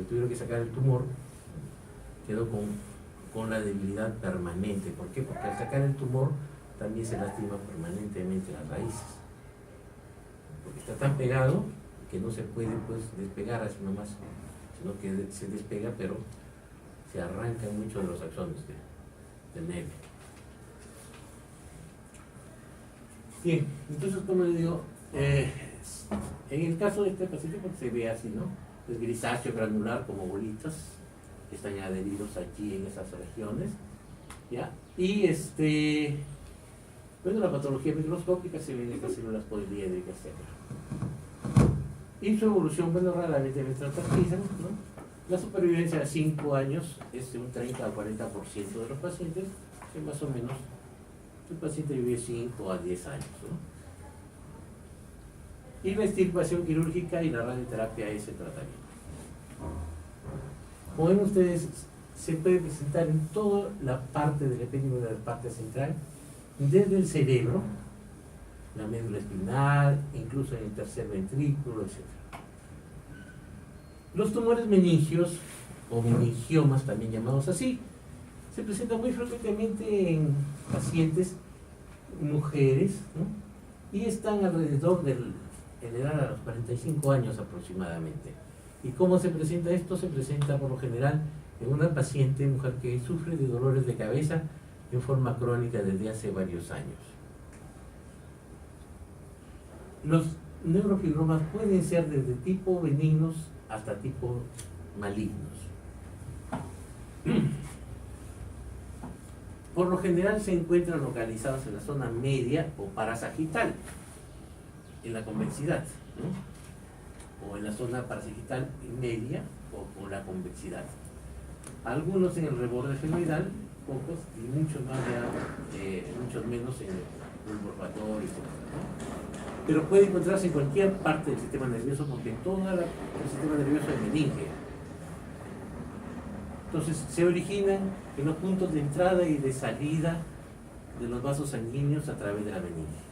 [SPEAKER 1] tuvieron que sacar el tumor, quedó con la debilidad permanente. ¿Por qué? Porque al sacar el tumor también se lastima permanentemente las raíces, porque está tan pegado que no se puede pues despegar así nomás, sino que se despega, pero se arrancan muchos de los axones del nervio. Bien, entonces como le digo, en el caso de este paciente pues, se ve así, ¿no? Es grisáceo granular como bolitas que están adheridos aquí en esas regiones, ¿ya? Y Bueno, la patología microscópica se ve en estas células poliedricas, etc. Y su evolución, bueno, raramente me transpartizan, ¿no? La supervivencia a 5 años es de un 30 al 40% de los pacientes, que más o menos el paciente vive 5 a 10 años, ¿no? Y la extirpación quirúrgica y la radioterapia es el tratamiento. Como ven ustedes, se puede presentar en toda la parte del epéndimo de la parte central, desde el cerebro, la médula espinal, incluso en el tercer ventrículo, etc. Los tumores meningios, o meningiomas también llamados así, se presentan muy frecuentemente en pacientes, mujeres, ¿no? Y están alrededor del edad a los 45 años aproximadamente. ¿Y cómo se presenta esto? Se presenta por lo general en una paciente, mujer que sufre de dolores de cabeza en forma crónica desde hace varios años. Los neurofibromas pueden ser desde tipo benignos hasta tipo malignos. Por lo general se encuentran localizados en la zona media o parasagital, en la convexidad, ¿no? O en la zona parasagital media o la convexidad. Algunos en el reborde fenoidal, pocos, y muchos más muchos menos en el bulbo olfatorio, etc., ¿no? Pero puede encontrarse en cualquier parte del sistema nervioso, porque todo el sistema nervioso es meninge. Entonces se originan en los puntos de entrada y de salida de los vasos sanguíneos a través de la meninge.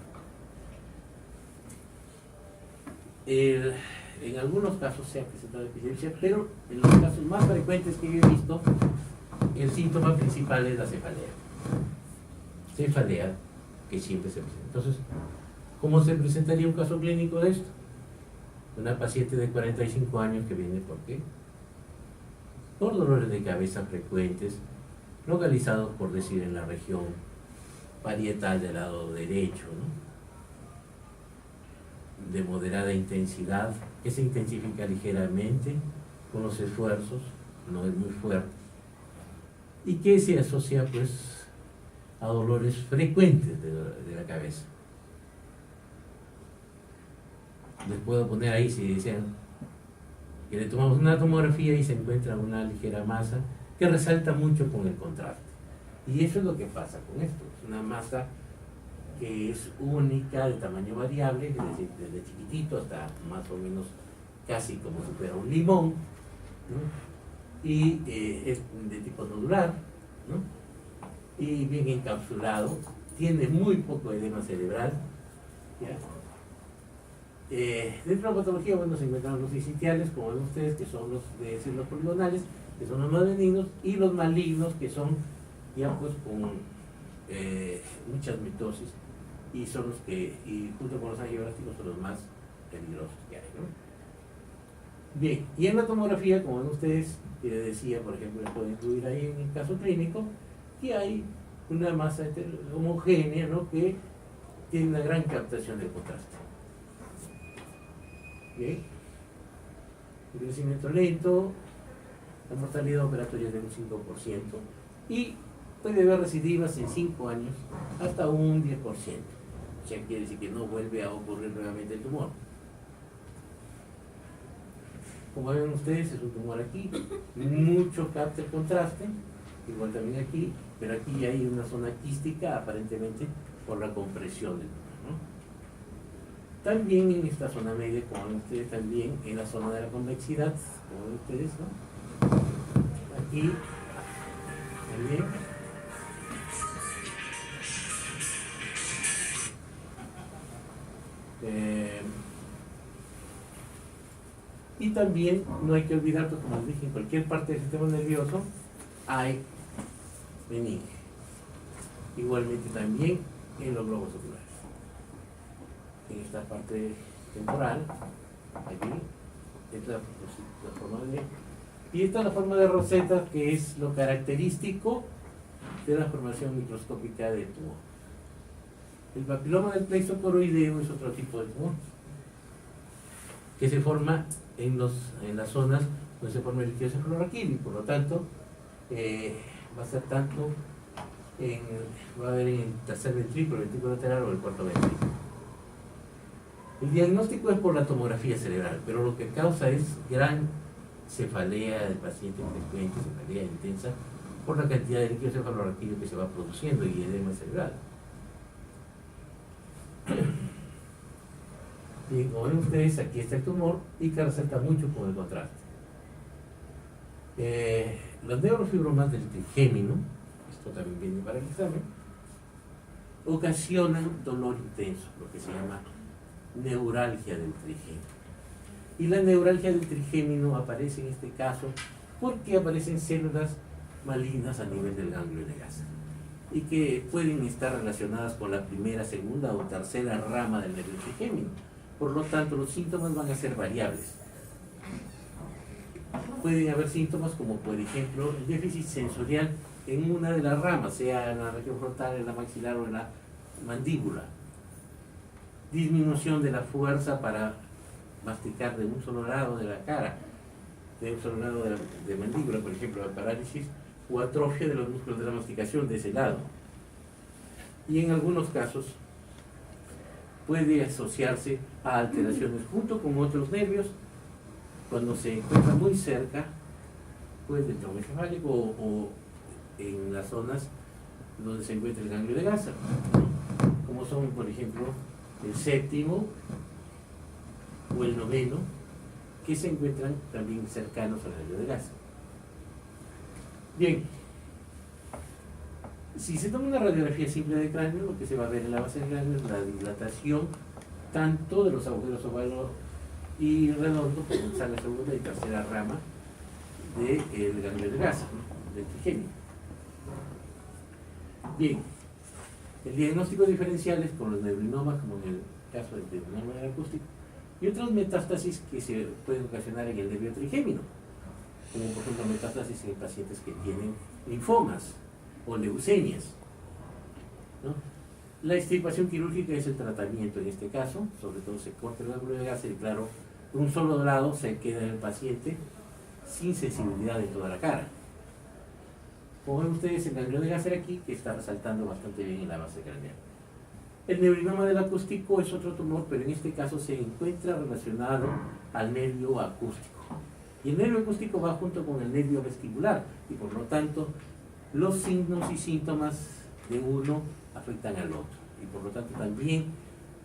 [SPEAKER 1] En algunos casos se ha presentado epilepsia, pero en los casos más frecuentes que yo he visto, el síntoma principal es la cefalea. Cefalea que siempre se presenta. Entonces, ¿cómo se presentaría un caso clínico de esto? Una paciente de 45 años que viene, ¿por qué? Por dolores de cabeza frecuentes, localizados, por decir, en la región parietal del lado derecho, ¿no? De moderada intensidad, que se intensifica ligeramente con los esfuerzos, no es muy fuerte, y que se asocia pues a dolores frecuentes de la cabeza. Les puedo poner ahí, si desean, que le tomamos una tomografía y se encuentra una ligera masa que resalta mucho con el contraste. Y eso es lo que pasa con esto, es una masa que es única, de tamaño variable, desde chiquitito hasta más o menos casi como si fuera un limón, ¿no? Y es de tipo nodular, ¿no? Y bien encapsulado, tiene muy poco edema cerebral, ¿ya? Dentro de la patología, bueno, se encuentran los disitiales, como ven ustedes, que son los de células poligonales, que son los más benignos, y los malignos, que son ya pues con muchas mitosis, y son los que, y junto con los angiográficos, son los más peligrosos que hay, ¿no? Bien, y en la tomografía, como ven ustedes, que decía, por ejemplo, les puedo incluir ahí en el caso clínico, que hay una masa homogénea, ¿no? Que tiene una gran captación del contraste. Bien, el crecimiento lento, la mortalidad operatoria es de un 5%, y puede haber recidivas en 5 años hasta un 10%. O sea, quiere decir que no vuelve a ocurrir nuevamente el tumor. Como ven ustedes, es un tumor aquí, mucho capta el contraste, igual también aquí, pero aquí hay una zona quística, aparentemente por la compresión del tumor, ¿no? También en esta zona media, como ven ustedes, también en la zona de la convexidad, como ven ustedes, ¿no? Aquí también. Y también no hay que olvidar que, como les dije, en cualquier parte del sistema nervioso hay meninge. Igualmente también en los globos oculares. En esta parte temporal, aquí, esta es la forma de... Y esta es la forma de roseta, que es lo característico de la formación microscópica del tumor. El papiloma del plexo coroideo es otro tipo de tumor, que se forma en las zonas donde se forma el líquido cefalorraquídeo, y por lo tanto va a ser tanto va a haber en el tercer ventrículo, el ventrículo lateral o el cuarto ventrículo. El diagnóstico es por la tomografía cerebral, pero lo que causa es gran cefalea del paciente frecuente, cefalea intensa, por la cantidad de líquido cefalorraquídeo que se va produciendo y edema cerebral. Bien, como ven ustedes, aquí está el tumor y que resalta mucho con el contraste. Los neurofibromas del trigémino, esto también viene para el examen, ocasionan dolor intenso, lo que se llama neuralgia del trigémino. Y la neuralgia del trigémino aparece en este caso porque aparecen células malignas a nivel del ganglio de Gaza y que pueden estar relacionadas con la primera, segunda o tercera rama del nervio trigémino. Por lo tanto, los síntomas van a ser variables. Pueden haber síntomas como, por ejemplo, el déficit sensorial en una de las ramas, sea en la región frontal, en la maxilar o en la mandíbula. Disminución de la fuerza para masticar de un solo lado de la cara, de un solo lado de mandíbula, por ejemplo, la parálisis o atrofia de los músculos de la masticación de ese lado. Y en algunos casos puede asociarse a alteraciones junto con otros nervios cuando se encuentra muy cerca, pues, del tronco encefálico o en las zonas donde se encuentra el ganglio de Gaza, como son, por ejemplo, el séptimo o el noveno, que se encuentran también cercanos al ganglio de Gaza. Bien, si se toma una radiografía simple de cráneo, lo que se va a ver en la base del cráneo es la dilatación tanto de los agujeros ovalos y redondos como en la segunda y tercera rama del ganglio de Gaza, ¿no?, del trigémino. Bien, el diagnóstico diferencial es con los neurinomas, como en el caso del neurinoma del acústico, y otras metástasis que se pueden ocasionar en el nervio trigémino, como por ejemplo metástasis en pacientes que tienen linfomas o leucemias, ¿no? La extirpación quirúrgica es el tratamiento en este caso, sobre todo se corta el ganglio de Gaza y claro, de un solo lado se queda el paciente sin sensibilidad en toda la cara. Como ven ustedes, el ganglio de Gaza aquí, que está resaltando bastante bien en la base craneal. El neurinoma del acústico es otro tumor, pero en este caso se encuentra relacionado al nervio acústico. Y el nervio acústico va junto con el nervio vestibular, y por lo tanto, los signos y síntomas de uno afectan al otro. Y por lo tanto también,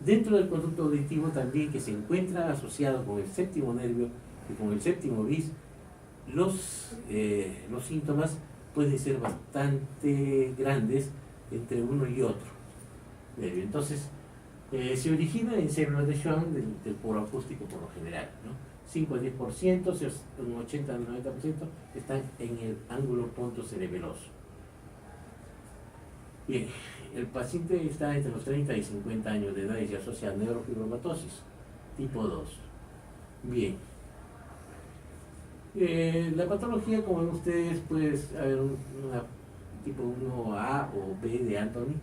[SPEAKER 1] dentro del conducto auditivo también, que se encuentra asociado con el séptimo nervio y con el séptimo bis, los síntomas pueden ser bastante grandes entre uno y otro nervio. Entonces, se origina en células de Schwann del poro acústico por lo general, ¿no? 5 a 10%, un 80 al 90% están en el ángulo pontocerebeloso. Bien, el paciente está entre los 30 y 50 años de edad y se asocia a neurofibromatosis tipo 2. Bien. La patología, como ven ustedes, puede haber una tipo 1A o B de Anthony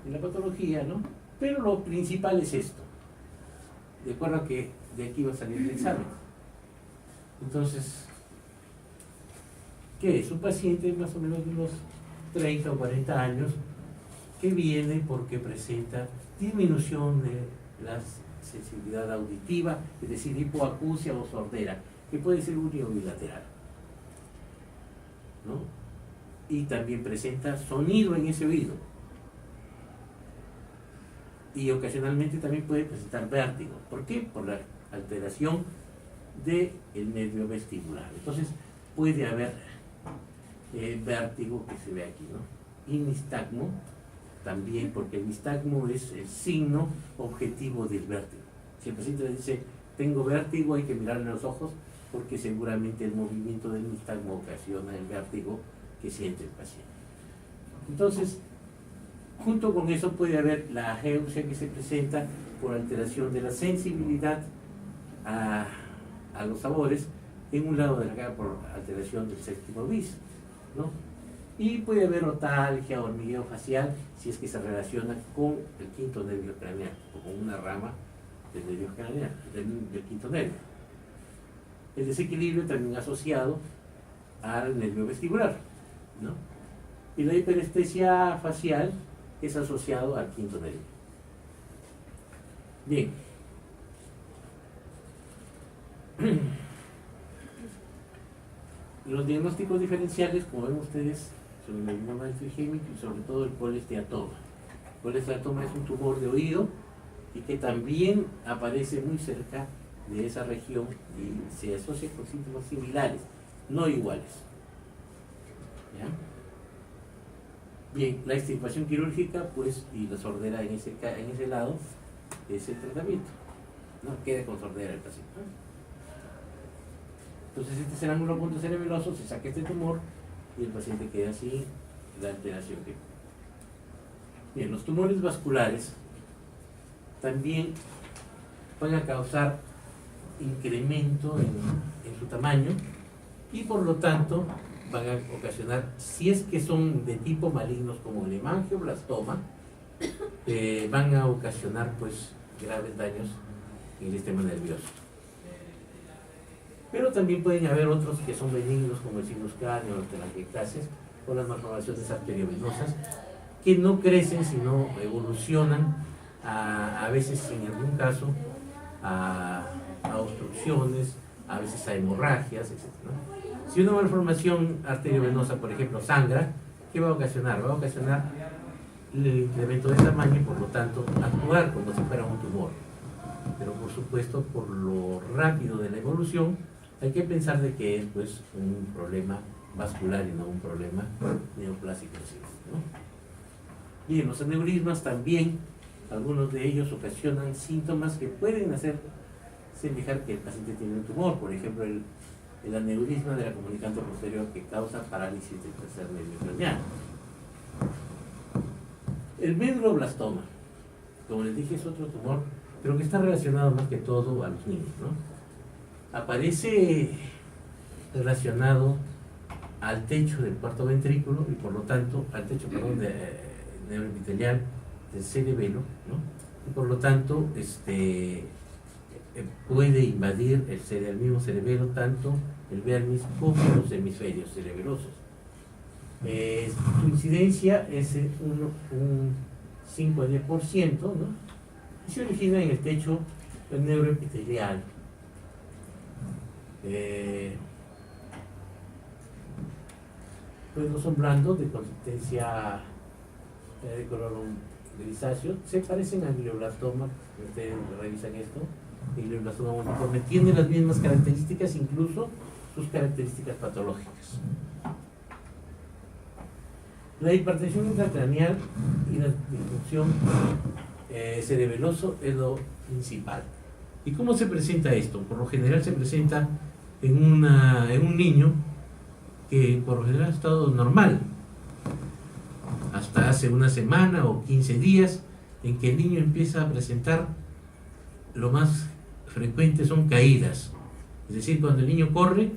[SPEAKER 1] en la patología, ¿no? Pero lo principal es esto. De acuerdo a que de aquí va a salir el examen. Entonces, ¿qué es? Un paciente más o menos de unos 30 o 40 años que viene porque presenta disminución de la sensibilidad auditiva, es decir, hipoacusia o sordera, que puede ser uni o bilateral, ¿no? Y también presenta sonido en ese oído. Y ocasionalmente también puede presentar vértigo. ¿Por qué? Por la alteración del nervio vestibular. Entonces puede haber vértigo que se ve aquí, ¿no? Y nistagmo también, porque el nistagmo es el signo objetivo del vértigo. Si el paciente le dice, tengo vértigo, hay que mirarle a los ojos, porque seguramente el movimiento del nistagmo ocasiona el vértigo que siente el paciente. Entonces, junto con eso puede haber la ageusia que se presenta por alteración de la sensibilidad a los sabores en un lado de la cara por alteración del séptimo bis, ¿no? Y puede haber otalgia, hormigueo facial, si es que se relaciona con el quinto nervio craneal o con una rama del nervio craneal, del quinto nervio. El desequilibrio también asociado al nervio vestibular, ¿no? Y la hiperestesia facial es asociado al quinto nervio. Bien. Los diagnósticos diferenciales, como ven ustedes, son el meninoma trigémico y sobre todo el colesteatoma. El colesteatoma es un tumor de oído y que también aparece muy cerca de esa región y se asocia con síntomas similares, no iguales. ¿Ya? Bien, la extirpación quirúrgica, pues, y la sordera en ese lado es el tratamiento. No quede con sordera el paciente. Entonces, este es el ángulo punto cerebeloso, se saca este tumor y el paciente queda sin la alteración que. Bien, los tumores vasculares también van a causar incremento en su tamaño y por lo tanto van a ocasionar, si es que son de tipo malignos como el hemangioblastoma, van a ocasionar pues graves daños en el sistema nervioso. Pero también pueden haber otros que son benignos como el sinus cráneo, las telangiectasias o las malformaciones arteriovenosas que no crecen sino evolucionan a veces en algún caso a obstrucciones, a veces a hemorragias, etc., ¿no? Si una malformación arteriovenosa, por ejemplo, sangra, ¿qué va a ocasionar? Va a ocasionar el incremento de tamaño y por lo tanto actuar como si fuera un tumor. Pero por supuesto, por lo rápido de la evolución, hay que pensar de que es pues un problema vascular y no un problema neoplásico, ¿no? Bien, los aneurismas también, algunos de ellos ocasionan síntomas que pueden hacer señalar que el paciente tiene un tumor, por ejemplo el aneurisma de la comunicante posterior que causa parálisis del tercer nervio craneal. El medulloblastoma, como les dije, es otro tumor, pero que está relacionado más que todo a los niños, ¿no? Aparece relacionado al techo del cuarto ventrículo y por lo tanto al techo, neuroepitelial del cerebelo, ¿no? Y por lo tanto puede invadir el mismo cerebelo, tanto el vermis como los hemisferios cerebelosos. Su incidencia es un 5 a 10%, ¿no? Y se origina en el techo neuroepitelial. Pues no son blandos, de consistencia de color grisáceo, se parecen al glioblastoma. Ustedes revisan esto, el glioblastoma multiforme tiene las mismas características, incluso sus características patológicas. La hipertensión intracraneal y la disfunción cerebeloso es lo principal. ¿Y cómo se presenta esto? Por lo general se presenta en un niño que por lo general ha estado normal, hasta hace una semana o 15 días, en que el niño empieza a presentar, lo más frecuente son caídas. Es decir, cuando el niño corre,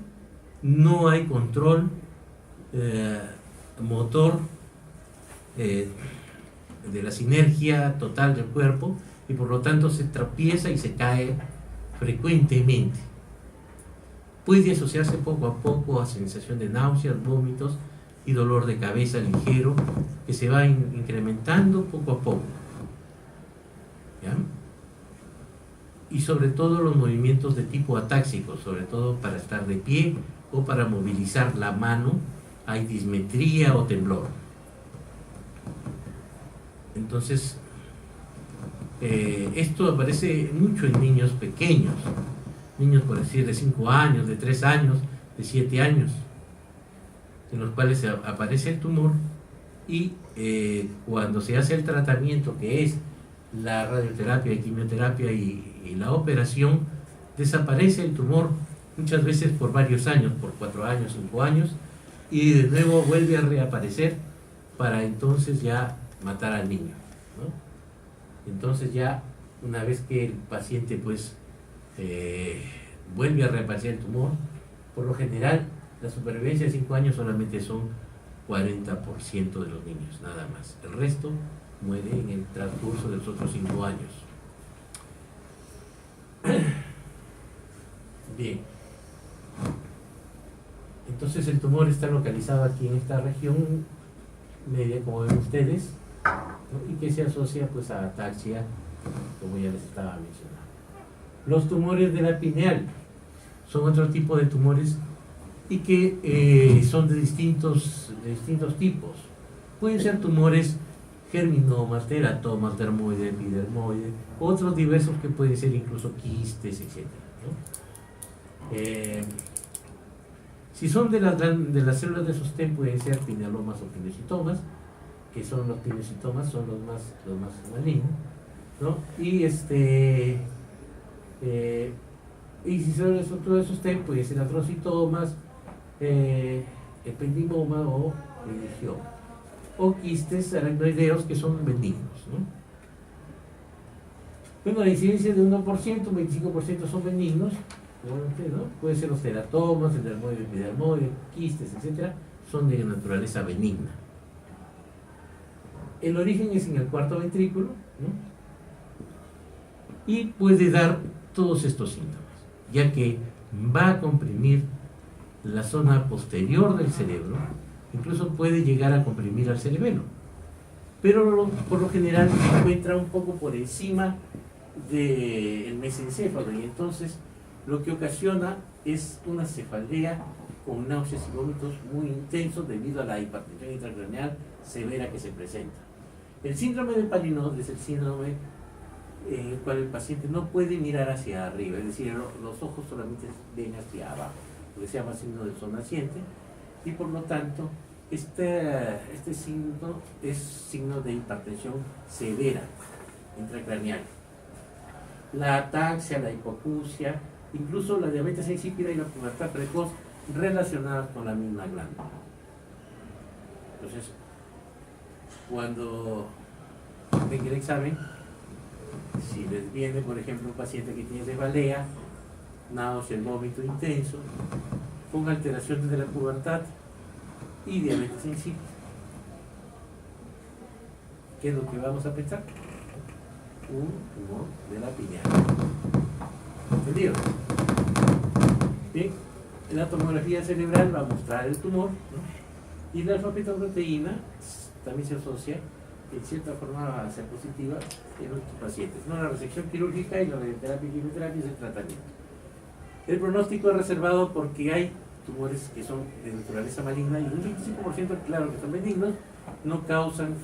[SPEAKER 1] no hay control motor de la sinergia total del cuerpo y por lo tanto se tropieza y se cae frecuentemente. Puede asociarse poco a poco a sensación de náuseas, vómitos y dolor de cabeza ligero que se va incrementando poco a poco. ¿Ya? Y sobre todo los movimientos de tipo atáxico, sobre todo para estar de pie o para movilizar la mano, hay dismetría o temblor. Entonces, esto aparece mucho en niños pequeños, niños por decir de 5 años, de 3 años, de 7 años, en los cuales aparece el tumor y cuando se hace el tratamiento, que es la radioterapia, quimioterapia y la operación, desaparece el tumor muchas veces por varios años, por 4 años, 5 años, y de nuevo vuelve a reaparecer para entonces ya matar al niño, ¿no? Entonces ya una vez que el paciente pues vuelve a reaparecer el tumor, por lo general la supervivencia de 5 años solamente son 40% de los niños, nada más. El resto muere en el transcurso de los otros 5 años. Bien. Entonces el tumor está localizado aquí en esta región media, como ven ustedes, ¿no? Y que se asocia pues a ataxia, como ya les estaba mencionando. Los tumores de la pineal son otro tipo de tumores y que son de distintos tipos. Pueden ser tumores germinomas, teratomas, dermoide, epidermoide, otros diversos que pueden ser incluso quistes, etc., ¿no? Si son de las células de sostén, pueden ser pinealomas o pinocitomas, que son los pinocitomas, son los más malignos, ¿no? Y si son de estructura de sostén, pueden ser atrocitomas, ependimoma o meningioma, o quistes aracnoideos que son benignos, ¿no? Bueno, la incidencia de 1%, 25% son benignos, ¿no? Pueden ser los teratomas, el dermoide, epidermoide, quistes, etcétera, son de naturaleza benigna. El origen es en el cuarto ventrículo, ¿no? Y puede dar todos estos síntomas, ya que va a comprimir la zona posterior del cerebro, incluso puede llegar a comprimir al cerebelo, pero por lo general se encuentra un poco por encima del mesencéfalo, y entonces lo que ocasiona es una cefalea con náuseas y vómitos muy intensos debido a la hipertensión intracraneal severa que se presenta. El síndrome de Palinode es el síndrome en el cual el paciente no puede mirar hacia arriba, es decir, los ojos solamente ven hacia abajo, lo que se llama signo del sol naciente, y por lo tanto este signo es signo de hipertensión severa intracraneal. La ataxia, la hipoacusia, incluso la diabetes insípida y la pubertad precoz relacionadas con la misma glándula. Entonces, cuando ven el examen, si les viene, por ejemplo, un paciente que tiene cefalea, náusea, vómito intenso, con alteraciones de la pubertad y diabetes insípida, ¿qué es lo que vamos a pensar? Un tumor de la pineal. ¿Entendido? Bien, la tomografía cerebral va a mostrar el tumor, ¿no? Y la alfa-fetoproteína también se asocia en cierta forma a ser positiva en nuestros pacientes, ¿no? La resección quirúrgica y la radioterapia y quimioterapia es el tratamiento. El pronóstico es reservado porque hay tumores que son de naturaleza maligna y un 25%, claro que son benignos, no causan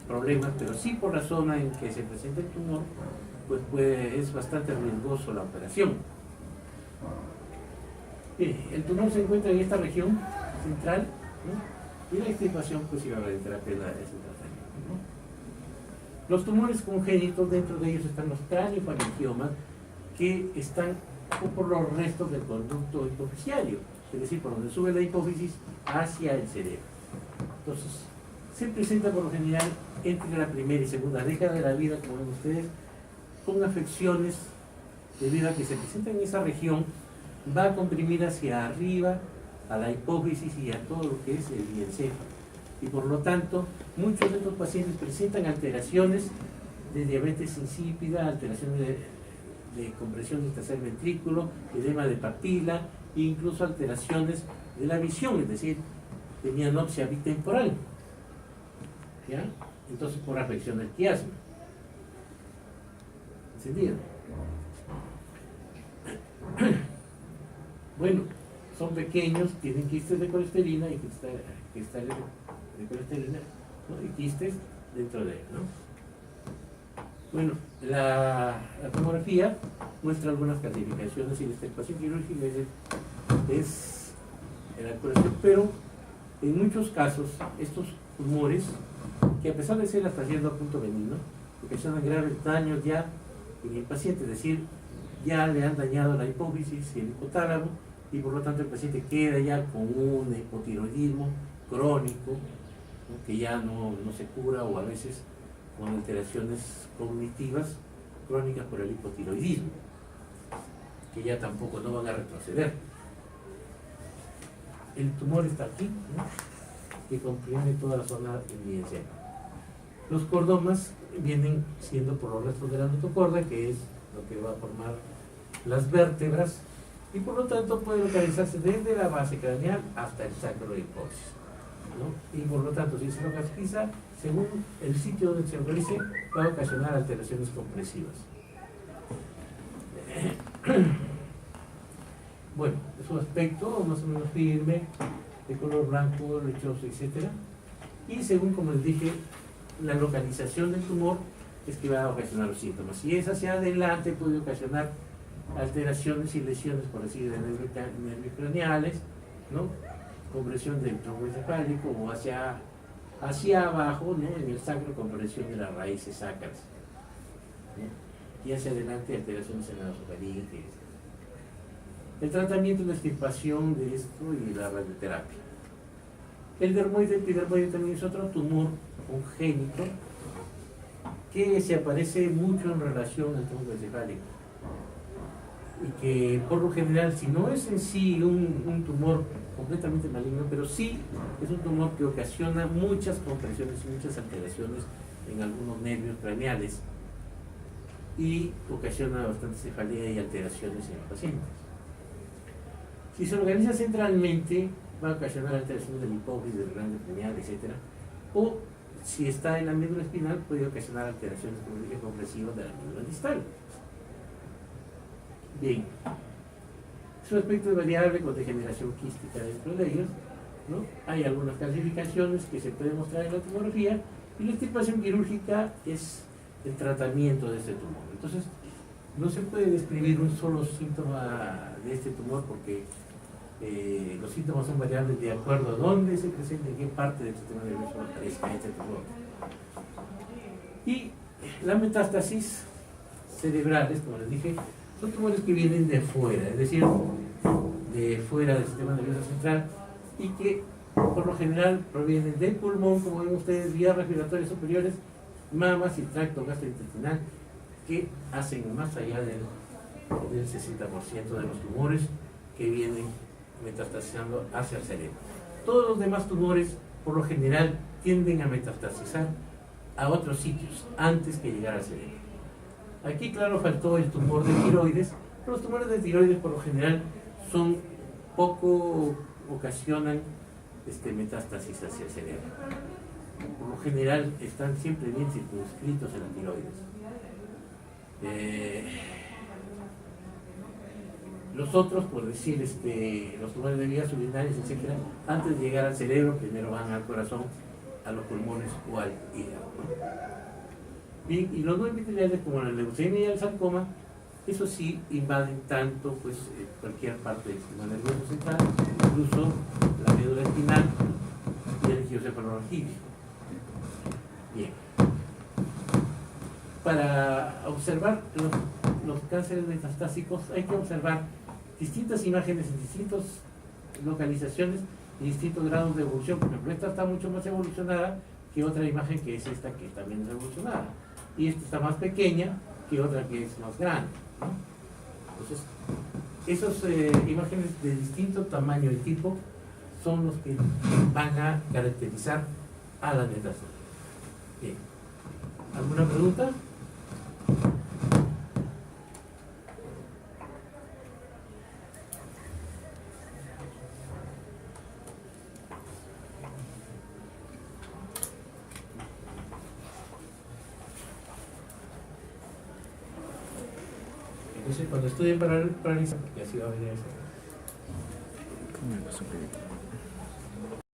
[SPEAKER 1] problemas, pero sí por la zona en que se presenta el tumor, pues es bastante riesgoso la operación. Bien, el tumor se encuentra en esta región central, ¿no? Y la extirpación, pues y la radioterapia es el tratamiento, ¿no? Los tumores congénitos, dentro de ellos están los craniofaringiomas, que están por los restos del conducto hipofisiario, es decir, por donde sube la hipófisis hacia el cerebro. Entonces, se presenta por lo general entre la primera y segunda década de la vida, como ven ustedes, con afecciones debido a que se presenta en esa región, va a comprimir hacia arriba a la hipófisis y a todo lo que es el diencéfalo. Y por lo tanto, muchos de estos pacientes presentan alteraciones de diabetes insípida, alteraciones de compresión del tercer ventrículo, edema de papila e incluso alteraciones de la visión, es decir, tenía anopsia bitemporal, ¿ya? Entonces por afección del quiasma. ¿Entendido? Bueno, son pequeños, tienen quistes de colesterina y cristales de colesterina, ¿no? Y quistes dentro de él, ¿no? Bueno, la tomografía muestra algunas clasificaciones y la extirpación quirúrgica es la curación, pero en muchos casos estos tumores, que a pesar de ser hasta cierto punto benignos, ocasionan graves daños ya en el paciente, es decir, ya le han dañado la hipófisis y el hipotálamo, y por lo tanto el paciente queda ya con un hipotiroidismo crónico, ¿no? Que ya no se cura, o a veces con alteraciones cognitivas crónicas por el hipotiroidismo, que ya tampoco no van a retroceder. El tumor está aquí, ¿no? Que comprende toda la zona evidencial. Los cordomas vienen siendo por los restos de la notocorda, que es lo que va a formar las vértebras, y por lo tanto puede localizarse desde la base craneal hasta el sacro de hipófisis. ¿no? Y por lo tanto, si se localiza, según el sitio donde se localice, va a ocasionar alteraciones compresivas. Bueno, es un aspecto más o menos firme, de color blanco, lechoso, etc. Y según, como les dije, la localización del tumor es que va a ocasionar los síntomas. Si es hacia adelante, puede ocasionar alteraciones y lesiones, por decir, de nervios craneales, ¿no? Compresión del tronco encefálico, o hacia abajo, ¿no? En el sacro, compresión de las raíces sacras, ¿no? Y hacia adelante, alteraciones en la nasofaringe. El tratamiento es la extirpación de esto y la radioterapia. El dermoide epidermoide también es otro tumor congénito que se aparece mucho en relación al tronco encefálico, y que por lo general, si no es en sí un tumor completamente maligno, pero sí es un tumor que ocasiona muchas compresiones y muchas alteraciones en algunos nervios craneales y ocasiona bastante cefalea y alteraciones en los pacientes. Si se organiza centralmente, va a ocasionar alteraciones del hipófisis, del glande pineal, etc. O si está en la médula espinal, puede ocasionar alteraciones, como dije, compresivas de la médula distal. Bien, su aspecto es variable con degeneración quística dentro de ellos, ¿no? Hay algunas clasificaciones que se pueden mostrar en la tomografía, y la extirpación quirúrgica es el tratamiento de este tumor. Entonces, no se puede describir un solo síntoma de este tumor, porque los síntomas son variables de acuerdo a dónde se presenta, en qué parte del sistema nervioso aparezca este tumor. Y la metástasis cerebrales, como les dije, son tumores que vienen de fuera, es decir, de fuera del sistema nervioso central, y que por lo general provienen del pulmón, como ven ustedes, vías respiratorias superiores, mamas y tracto gastrointestinal, que hacen más allá del 60% de los tumores que vienen metastasizando hacia el cerebro. Todos los demás tumores, por lo general, tienden a metastasizar a otros sitios antes que llegar al cerebro. Aquí, claro, faltó el tumor de tiroides, pero los tumores de tiroides, por lo general, poco ocasionan metástasis hacia el cerebro. Por lo general, están siempre bien circunscritos en la tiroides. Los otros, por decir, los tumores de vías urinarias, etc., antes de llegar al cerebro, primero van al corazón, a los pulmones o al hígado, ¿no? Bien, y los no epiteliales, como la leucemia y el sarcoma, eso sí invaden tanto, pues, cualquier parte del sistema nervioso central, incluso la médula espinal y el angiocefalorraquídeo. Bien. Para observar los cánceres metastásicos hay que observar distintas imágenes en distintas localizaciones y distintos grados de evolución. Por ejemplo, esta está mucho más evolucionada que otra imagen, que es esta, que también es evolucionada. Y esta está más pequeña que otra que es más grande, ¿no? Entonces, esas imágenes de distinto tamaño y tipo son los que van a caracterizar a la metástasis. Bien. ¿Alguna pregunta? Entonces, cuando estudien para realizar, porque así va a venir eso.